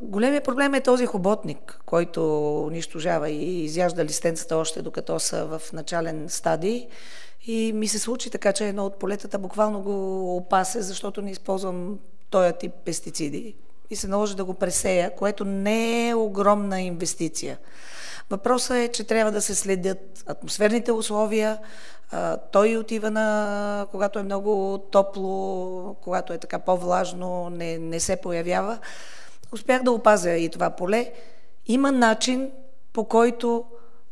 S3: Големият проблем е този хоботник, който унищожава и изяжда листенцата още докато са в начален стадий. И ми се случи така, че едно от полетата буквално го опася, защото не използвам този тип пестициди. И се наложи да го пресея, което не е огромна инвестиция. Въпросът е, че трябва да се следят атмосферните условия. Той отива когато е много топло, когато е така по-влажно, не се появява. Успях да опазя и това поле. Има начин, по който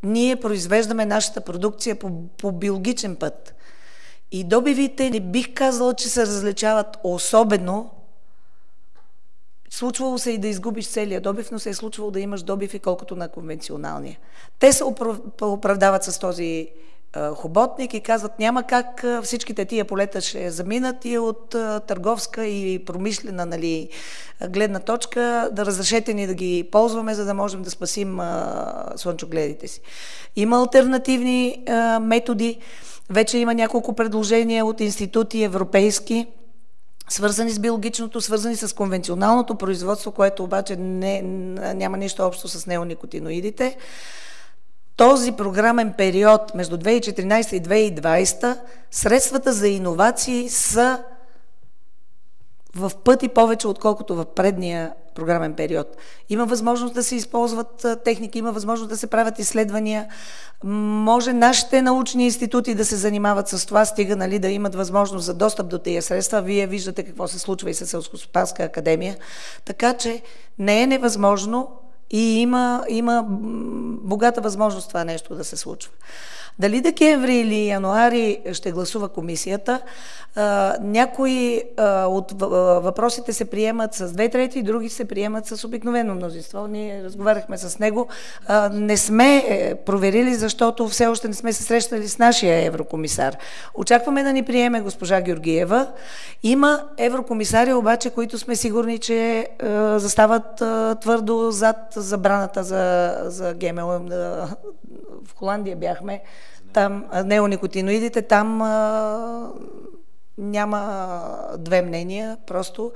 S3: ние произвеждаме нашата продукция по биологичен път. И добивите не бих казала, че се различават особено. Случвало се и да изгубиш целия добив, но се е случвало да имаш добив колкото на конвенционалния. Те се оправдават с този хоботник и казват, няма как всичките тия полета ще заминат и от търговска и промишлена гледна точка да разрешете ни да ги ползваме, за да можем да спасим слънчогледите си. Има алтернативни методи, вече има няколко предложения от институти европейски, свързани с биологичното, свързани с конвенционалното производство, което обаче няма нищо общо с неоникотиноидите. Този програмен период между 2014 и 2020 средствата за иновации са в пъти повече, отколкото в предния програмен период. Има възможност да се използват техники, има възможност да се правят изследвания. Може нашите научни институти да се занимават с това, стига да имат възможност за достъп до тези средства. Вие виждате какво се случва и с Селскостопанска академия. Така че не е невъзможно и има богата възможност това нещо да се случва. Дали декември или януари ще гласува комисията, някои от въпросите се приемат с 2/3, други се приемат с обикновено мнозинство. Ние разговаряхме с него. Не сме проверили, защото все още не сме се срещали с нашия еврокомисар. Очакваме да ни приеме госпожа Георгиева. Има еврокомисари обаче, които сме сигурни, че застават твърдо зад забраната за ГМО. В Холандия бяхме. Там неоникотиноидите, там няма две мнения, просто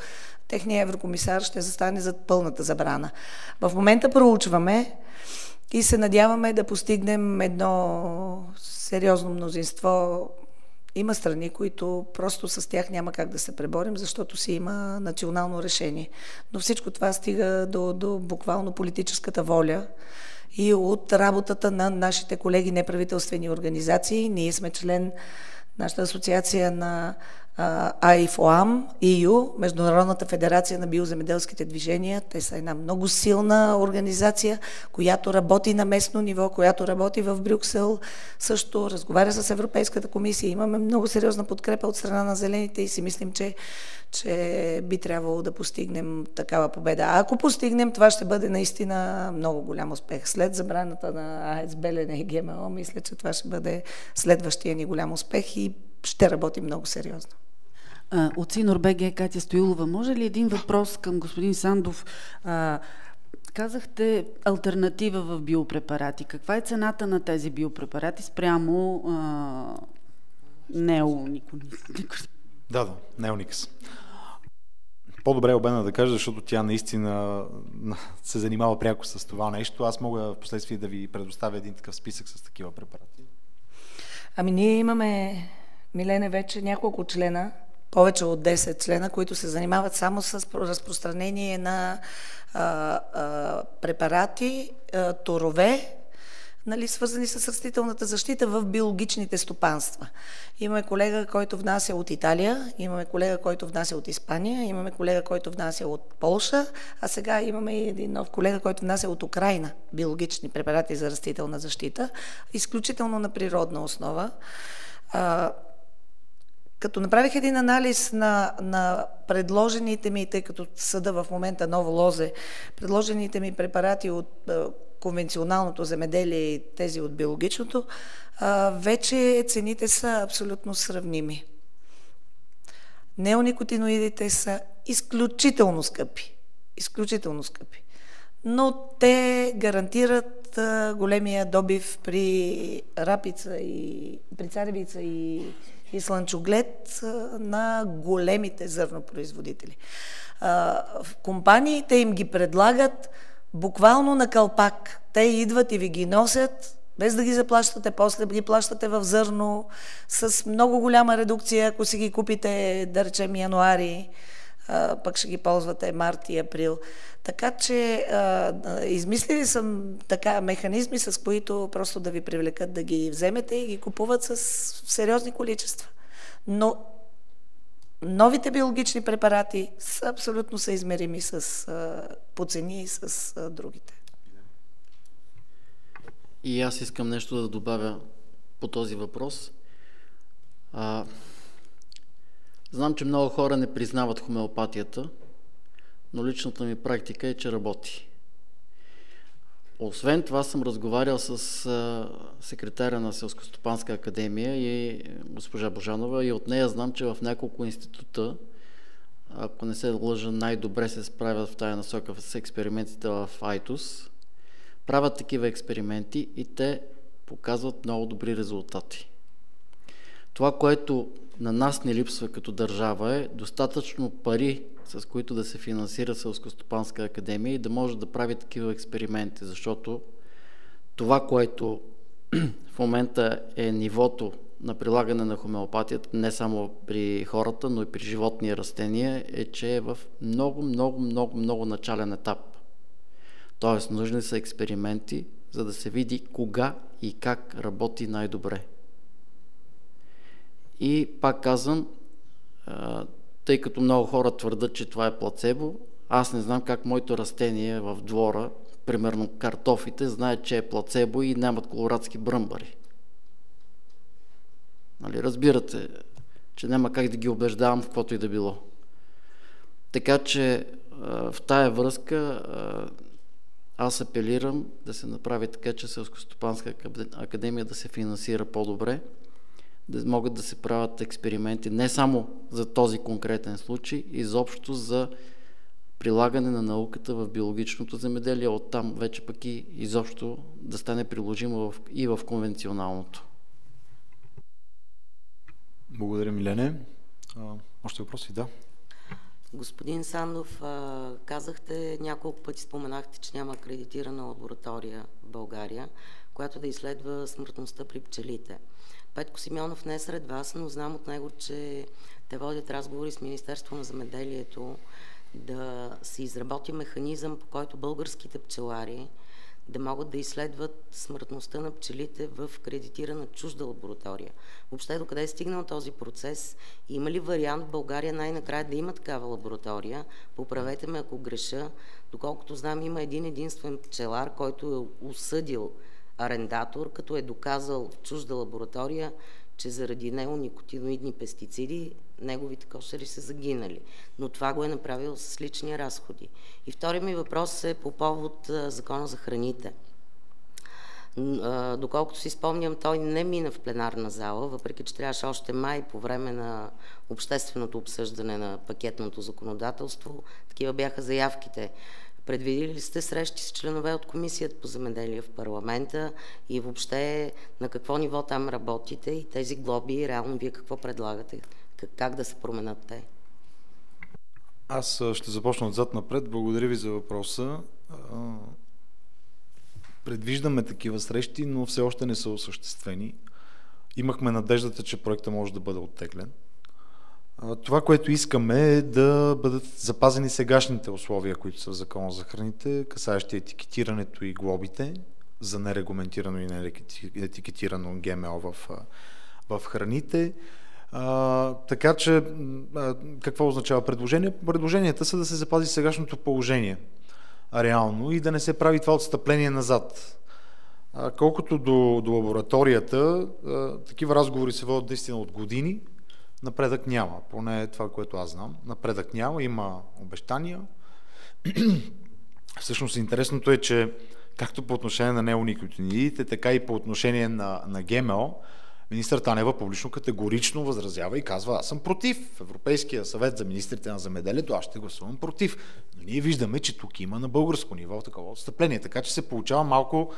S3: техният еврокомисар ще застане зад пълната забрана. В момента проучваме и се надяваме да постигнем едно сериозно мнозинство. Има страни, които просто с тях няма как да се преборим, защото си има национално решение. Но всичко това стига до буквално политическата воля и от работата на нашите колеги неправителствени организации. Ние сме член, нашата асоциация на IFOAM, EU, Международната федерация на биоземеделските движения. Те са една много силна организация, която работи на местно ниво, която работи в Брюксел, също разговаря с Европейската комисия. Имаме много сериозна подкрепа от страна на зелените и си мислим, че би трябвало да постигнем такава победа. А ако постигнем, това ще бъде наистина много голям успех. След забраната на АЕЦ Белене и ГМО, мисля, че това ще бъде следващия ни голям успех и ще работим много сериозно.
S8: От Синор.бг Катя Стоилова. Може ли един въпрос към господин Сандов? Казахте алтернатива в биопрепарати. Каква е цената на тези биопрепарати спрямо неоникотиноидите?
S1: Да, Неоникс. По-добре е Обена да кажа, защото тя наистина се занимава пряко с това нещо. Аз мога в последствие да ви предоставя един такъв списък с такива препарати.
S3: Ами ние имаме, Милене, вече няколко члена, повече от 10 члена, които се занимават само с разпространение на препарати, торове, свързани с растителната защита в биологичните стопанства. Имаме колега, който внася от Италия, имаме колега, който внася от Испания, имаме колега, който внася от Полша, а сега имаме и един нов колега, който внася от Украйна биологични препарати за растителна защита, изключително на природна основа. Като направих един анализ на предложените ми, тъй като съда в момента Ново Лозе, предложените ми препарати от конвенционалното земеделие и тези от биологичното, вече цените са абсолютно сравними. Неоникотиноидите са изключително скъпи. Изключително скъпи. Но те гарантират големия добив при рапица и при царевица и слънчоглед на големите зърнопроизводители. Компаниите им ги предлагат буквално на калпак. Те идват и ви ги носят, без да ги заплащате, после ги плащате в зърно, с много голяма редукция, ако си ги купите, да речем, януари, пък ще ги ползвате март и април. Така че измислили съм така механизми, с които просто да ви привлекат да ги вземете и ги купуват с сериозни количества. Но новите биологични препарати са абсолютно съизмерими по цени с другите.
S4: И аз искам нещо да добавя по този въпрос. Знам, че много хора не признават хомеопатията, но личната ми практика е, че работи. Освен това съм разговарял с секретаря на Селскостопанска академия и госпожа Божанова и от нея знам, че в няколко института, ако не се лъжа, най-добре се справят в тая насока с експериментите в Айтос, правят такива експерименти и те показват много добри резултати. Това, което на нас не липсва като държава е достатъчно пари, с които да се финансира Селскостопанска академия и да може да прави такива експерименти, защото това, което в момента е нивото на прилагане на хомеопатията, не само при хората, но и при животни и растения, е, че е в много начален етап. Тоест, нужни са експерименти, за да се види кога и как работи най-добре. И пак казвам, тъй като много хора твърдят, че това е плацебо, аз не знам как моето растение в двора, примерно картофите, знаят, че е плацебо и нямат колорадски бръмбари. Нали, разбирате, че няма как да ги убеждавам в каквото и да било. Така че в тая връзка аз апелирам да се направи така, че Селскостопанска академия да се финансира по-добре, да могат да се правят експерименти не само за този конкретен случай, изобщо за прилагане на науката в биологичното земеделие, оттам вече пък и изобщо да стане приложимо и в конвенционалното.
S1: Благодаря, Милене. Още въпроси? Да.
S9: Господин Сандов, казахте, няколко пъти споменахте, че няма акредитирана лаборатория в България, която да изследва смъртността при пчелите. Петко Симеонов не е сред вас, но знам от него, че те водят разговори с Министерството на земеделието да се изработи механизъм, по който българските пчелари да могат да изследват смъртността на пчелите в кредитирана чужда лаборатория. Въобще докъде е стигнал този процес? Има ли вариант в България най-накрая да има такава лаборатория? Поправете ме, ако греша. Доколкото знам, има един единствен пчелар, който е осъдил арендатор, като е доказал в чужда лаборатория, че заради неоникотиноидни пестициди неговите кошери са загинали. Но това го е направил с лични разходи. И вторият ми въпрос е по повод Закона за храните. Доколкото си спомням, той не мина в пленарна зала, въпреки че трябваше още май по време на общественото обсъждане на пакетното законодателство. Такива бяха заявките. Предвидили ли сте срещи с членове от Комисията по земеделие в парламента и въобще на какво ниво там работите и тези глоби, реално вие какво предлагате? Как да се променят те?
S1: Аз ще започна отзад напред. Благодаря ви за въпроса. Предвиждаме такива срещи, но все още не са осъществени. Имахме надеждата, че проектът може да бъде оттеглен. Това, което искаме е да бъдат запазени сегашните условия, които са в Закона за храните, касаещи етикетирането и глобите за нерегламентирано и неетикетирано ГМО в храните. Така че, какво означава предложение? Предложенията са да се запази сегашното положение реално и да не се прави това отстъпление назад. Колкото до лабораторията, такива разговори се водят наистина от години. Напредък няма, поне това, което аз знам. Напредък няма, има обещания. Всъщност интересното е, че както по отношение на неоникотиноидите, така и по отношение на ГМО, министър Танева публично категорично възразява и казва: аз съм против. В Европейския съвет за министрите на земеделието аз ще гласувам против. Но ние виждаме, че тук има на българско ниво такова отстъпление, така че се получава малко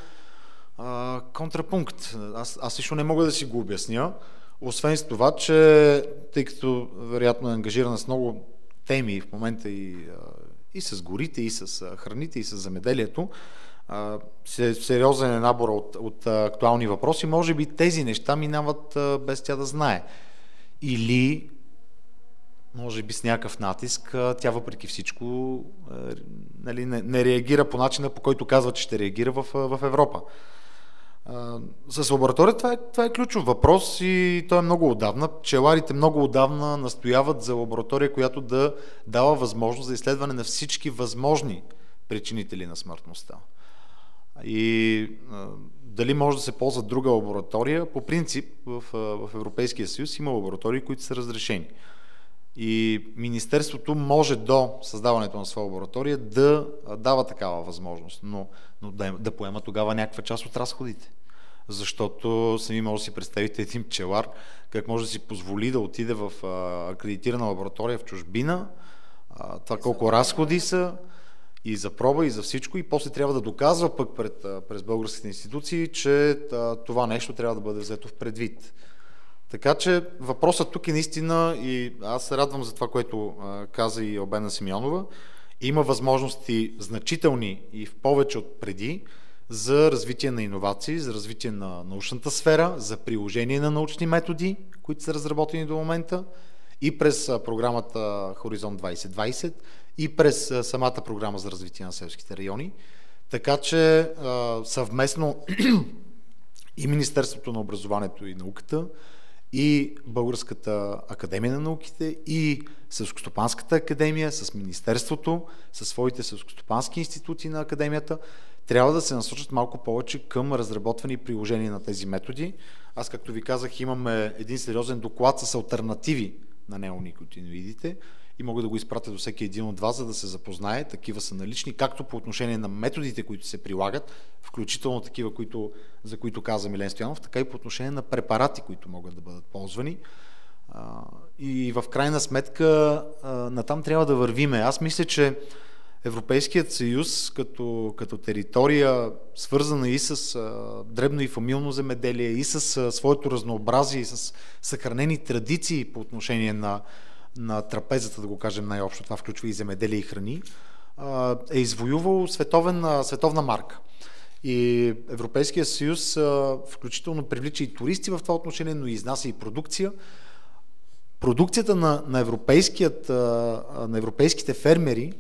S1: контрапункт. Аз лично не мога да си го обясня. Освен с това, че тъй като вероятно е ангажирана с много теми в момента и с горите, и с храните, и с земеделието, сериозен е набор от актуални въпроси, може би тези неща минават без тя да знае. Или, може би с някакъв натиск, тя въпреки всичко не реагира по начина, по който казва, че ще реагира в Европа. С лаборатория това е ключов въпрос и той е много отдавна. Пчеларите много отдавна настояват за лаборатория, която да дава възможност за изследване на всички възможни причинители на смъртността. И дали може да се ползва друга лаборатория? По принцип в Европейския съюз има лаборатории, които са разрешени. И Министерството може до създаването на своя лаборатория да дава такава възможност, но да поема тогава някаква част от разходите. Защото сами може да си представите един пчелар, как може да си позволи да отиде в акредитирана лаборатория в чужбина, това колко разходи са и за проба, и за всичко, и после трябва да доказва пък през българските институции, че това нещо трябва да бъде взето в предвид. Така че въпросът тук е наистина, и аз се радвам за това, което каза и Албена Симеонова, има възможности значителни и в повече от преди за развитие на иновации, за развитие на научната сфера, за приложение на научни методи, които са разработени до момента и през програмата Хоризонт 2020 и през самата програма за развитие на селските райони. Така че съвместно и Министерството на образованието и науката, и Българската академия на науките, и Селскостопанската академия с Министерството, със своите селскостопански институти на академията, трябва да се насочат малко повече към разработване и приложение на тези методи. Аз, както ви казах, имаме един сериозен доклад с алтернативи на неоникотиноидите и мога да го изпратя до всеки един от вас, за да се запознае. Такива са налични, както по отношение на методите, които се прилагат, включително такива, за които каза Милен Стоянов, така и по отношение на препарати, които могат да бъдат ползвани. И в крайна сметка натам трябва да вървиме. Аз мисля, че Европейският съюз като територия, свързана и с дребно и фамилно земеделие, и с своето разнообразие, и с съхранени традиции по отношение на трапезата, да го кажем най-общо, това включва и земеделие и храни, е извоювал световна марка. И Европейския съюз включително привлича и туристи в това отношение, но и изнася и продукция. Продукцията на европейските фермери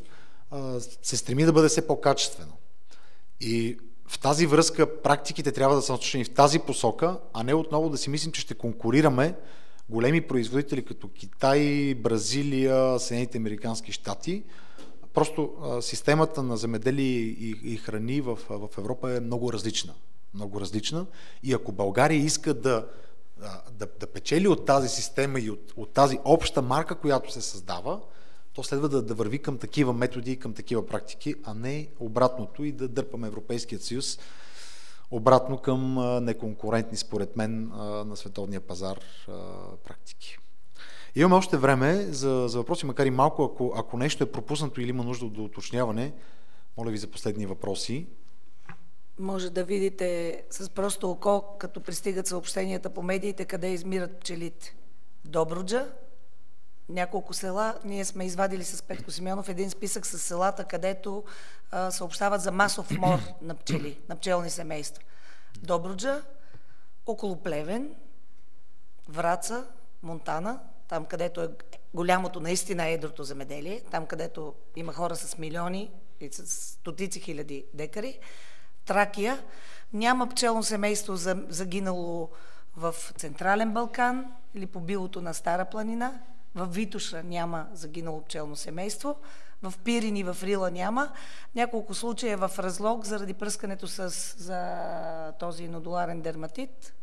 S1: се стреми да бъде все по-качествено. И в тази връзка практиките трябва да са насочени в тази посока, а не отново да си мислим, че ще конкурираме големи производители като Китай, Бразилия, Съединените американски щати. Просто системата на земеделие и храни в Европа е много различна. Много различна. И ако България иска да печели от тази система и от тази обща марка, която се създава, то следва да върви към такива методи и към такива практики, а не обратното и да дърпаме Европейският съюз обратно към неконкурентни, според мен, на световния пазар практики. Имаме още време за въпроси, макар и малко, ако нещо е пропуснато или има нужда от уточняване, моля ви за последни въпроси.
S3: Може да видите с просто око, като пристигат съобщенията по медиите, къде измират пчелите. Добруджа, няколко села, ние сме извадили с Петко Симеонов един списък с селата, където съобщават за масов мор на пчели, на пчелни семейства. Добруджа, около Плевен, Враца, Монтана, там където е голямото, наистина едрото земеделие, там където има хора с милиони и с стотици хиляди декари. Тракия, няма пчелно семейство загинало в Централен Балкан или по билото на Стара планина. В Витоша няма загинало пчелно семейство. В Пирин и в Рила няма. Няколко случая в Разлог заради пръскането за този нодуларен дерматит.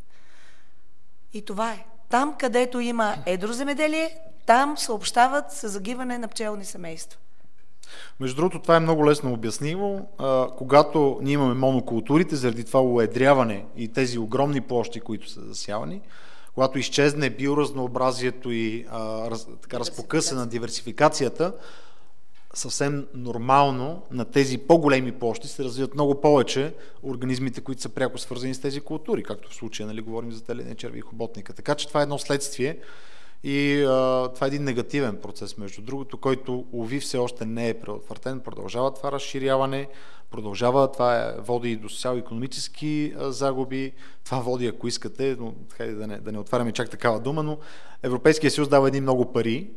S3: И това е. Там, където има едроземеделие, там съобщават за загиване на пчелни семейства.
S1: Между другото, това е много лесно обяснимо. Когато ние имаме монокултурите, заради това уедряване и тези огромни площи, които са засявани, когато изчезне биоразнообразието и така разпокъсана диверсификацията, съвсем нормално на тези по-големи площи се развиват много повече организмите, които са пряко свързани с тези култури, както в случая, нали, говорим за телене, черви и хоботника. Така че това е едно следствие и това е един негативен процес, между другото, който, уви, все още не е преотвратен, продължава това разширяване, продължава, това води и до социално-икономически загуби, това води, ако искате, но да не отваряме чак такава дума, но Европейския съюз дава едни много пари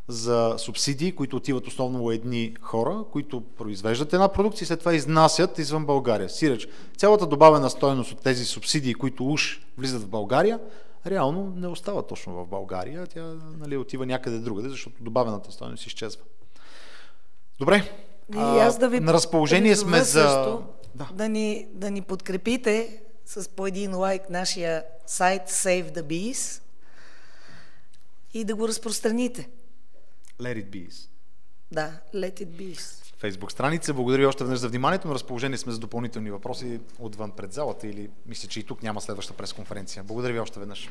S1: за субсидии, които отиват основно у едни хора, които произвеждат една продукция и след това изнасят извън България. Сиреч, цялата добавена стойност от тези субсидии, които уж влизат в България, реално не остава точно в България, тя, нали, отива някъде другаде, защото добавената стойност изчезва. Добре.
S3: И аз да ви
S1: на разположение сме за...
S3: Да ни подкрепите с по един лайк нашия сайт Save the Bees и да го разпространите.
S1: Let it be.
S3: Да, Let it be.
S1: Фейсбук страница. Благодаря ви още веднъж за вниманието. На разположение сме за допълнителни въпроси отвън пред залата или мисля, че и тук няма следваща пресконференция. Благодаря ви още веднъж.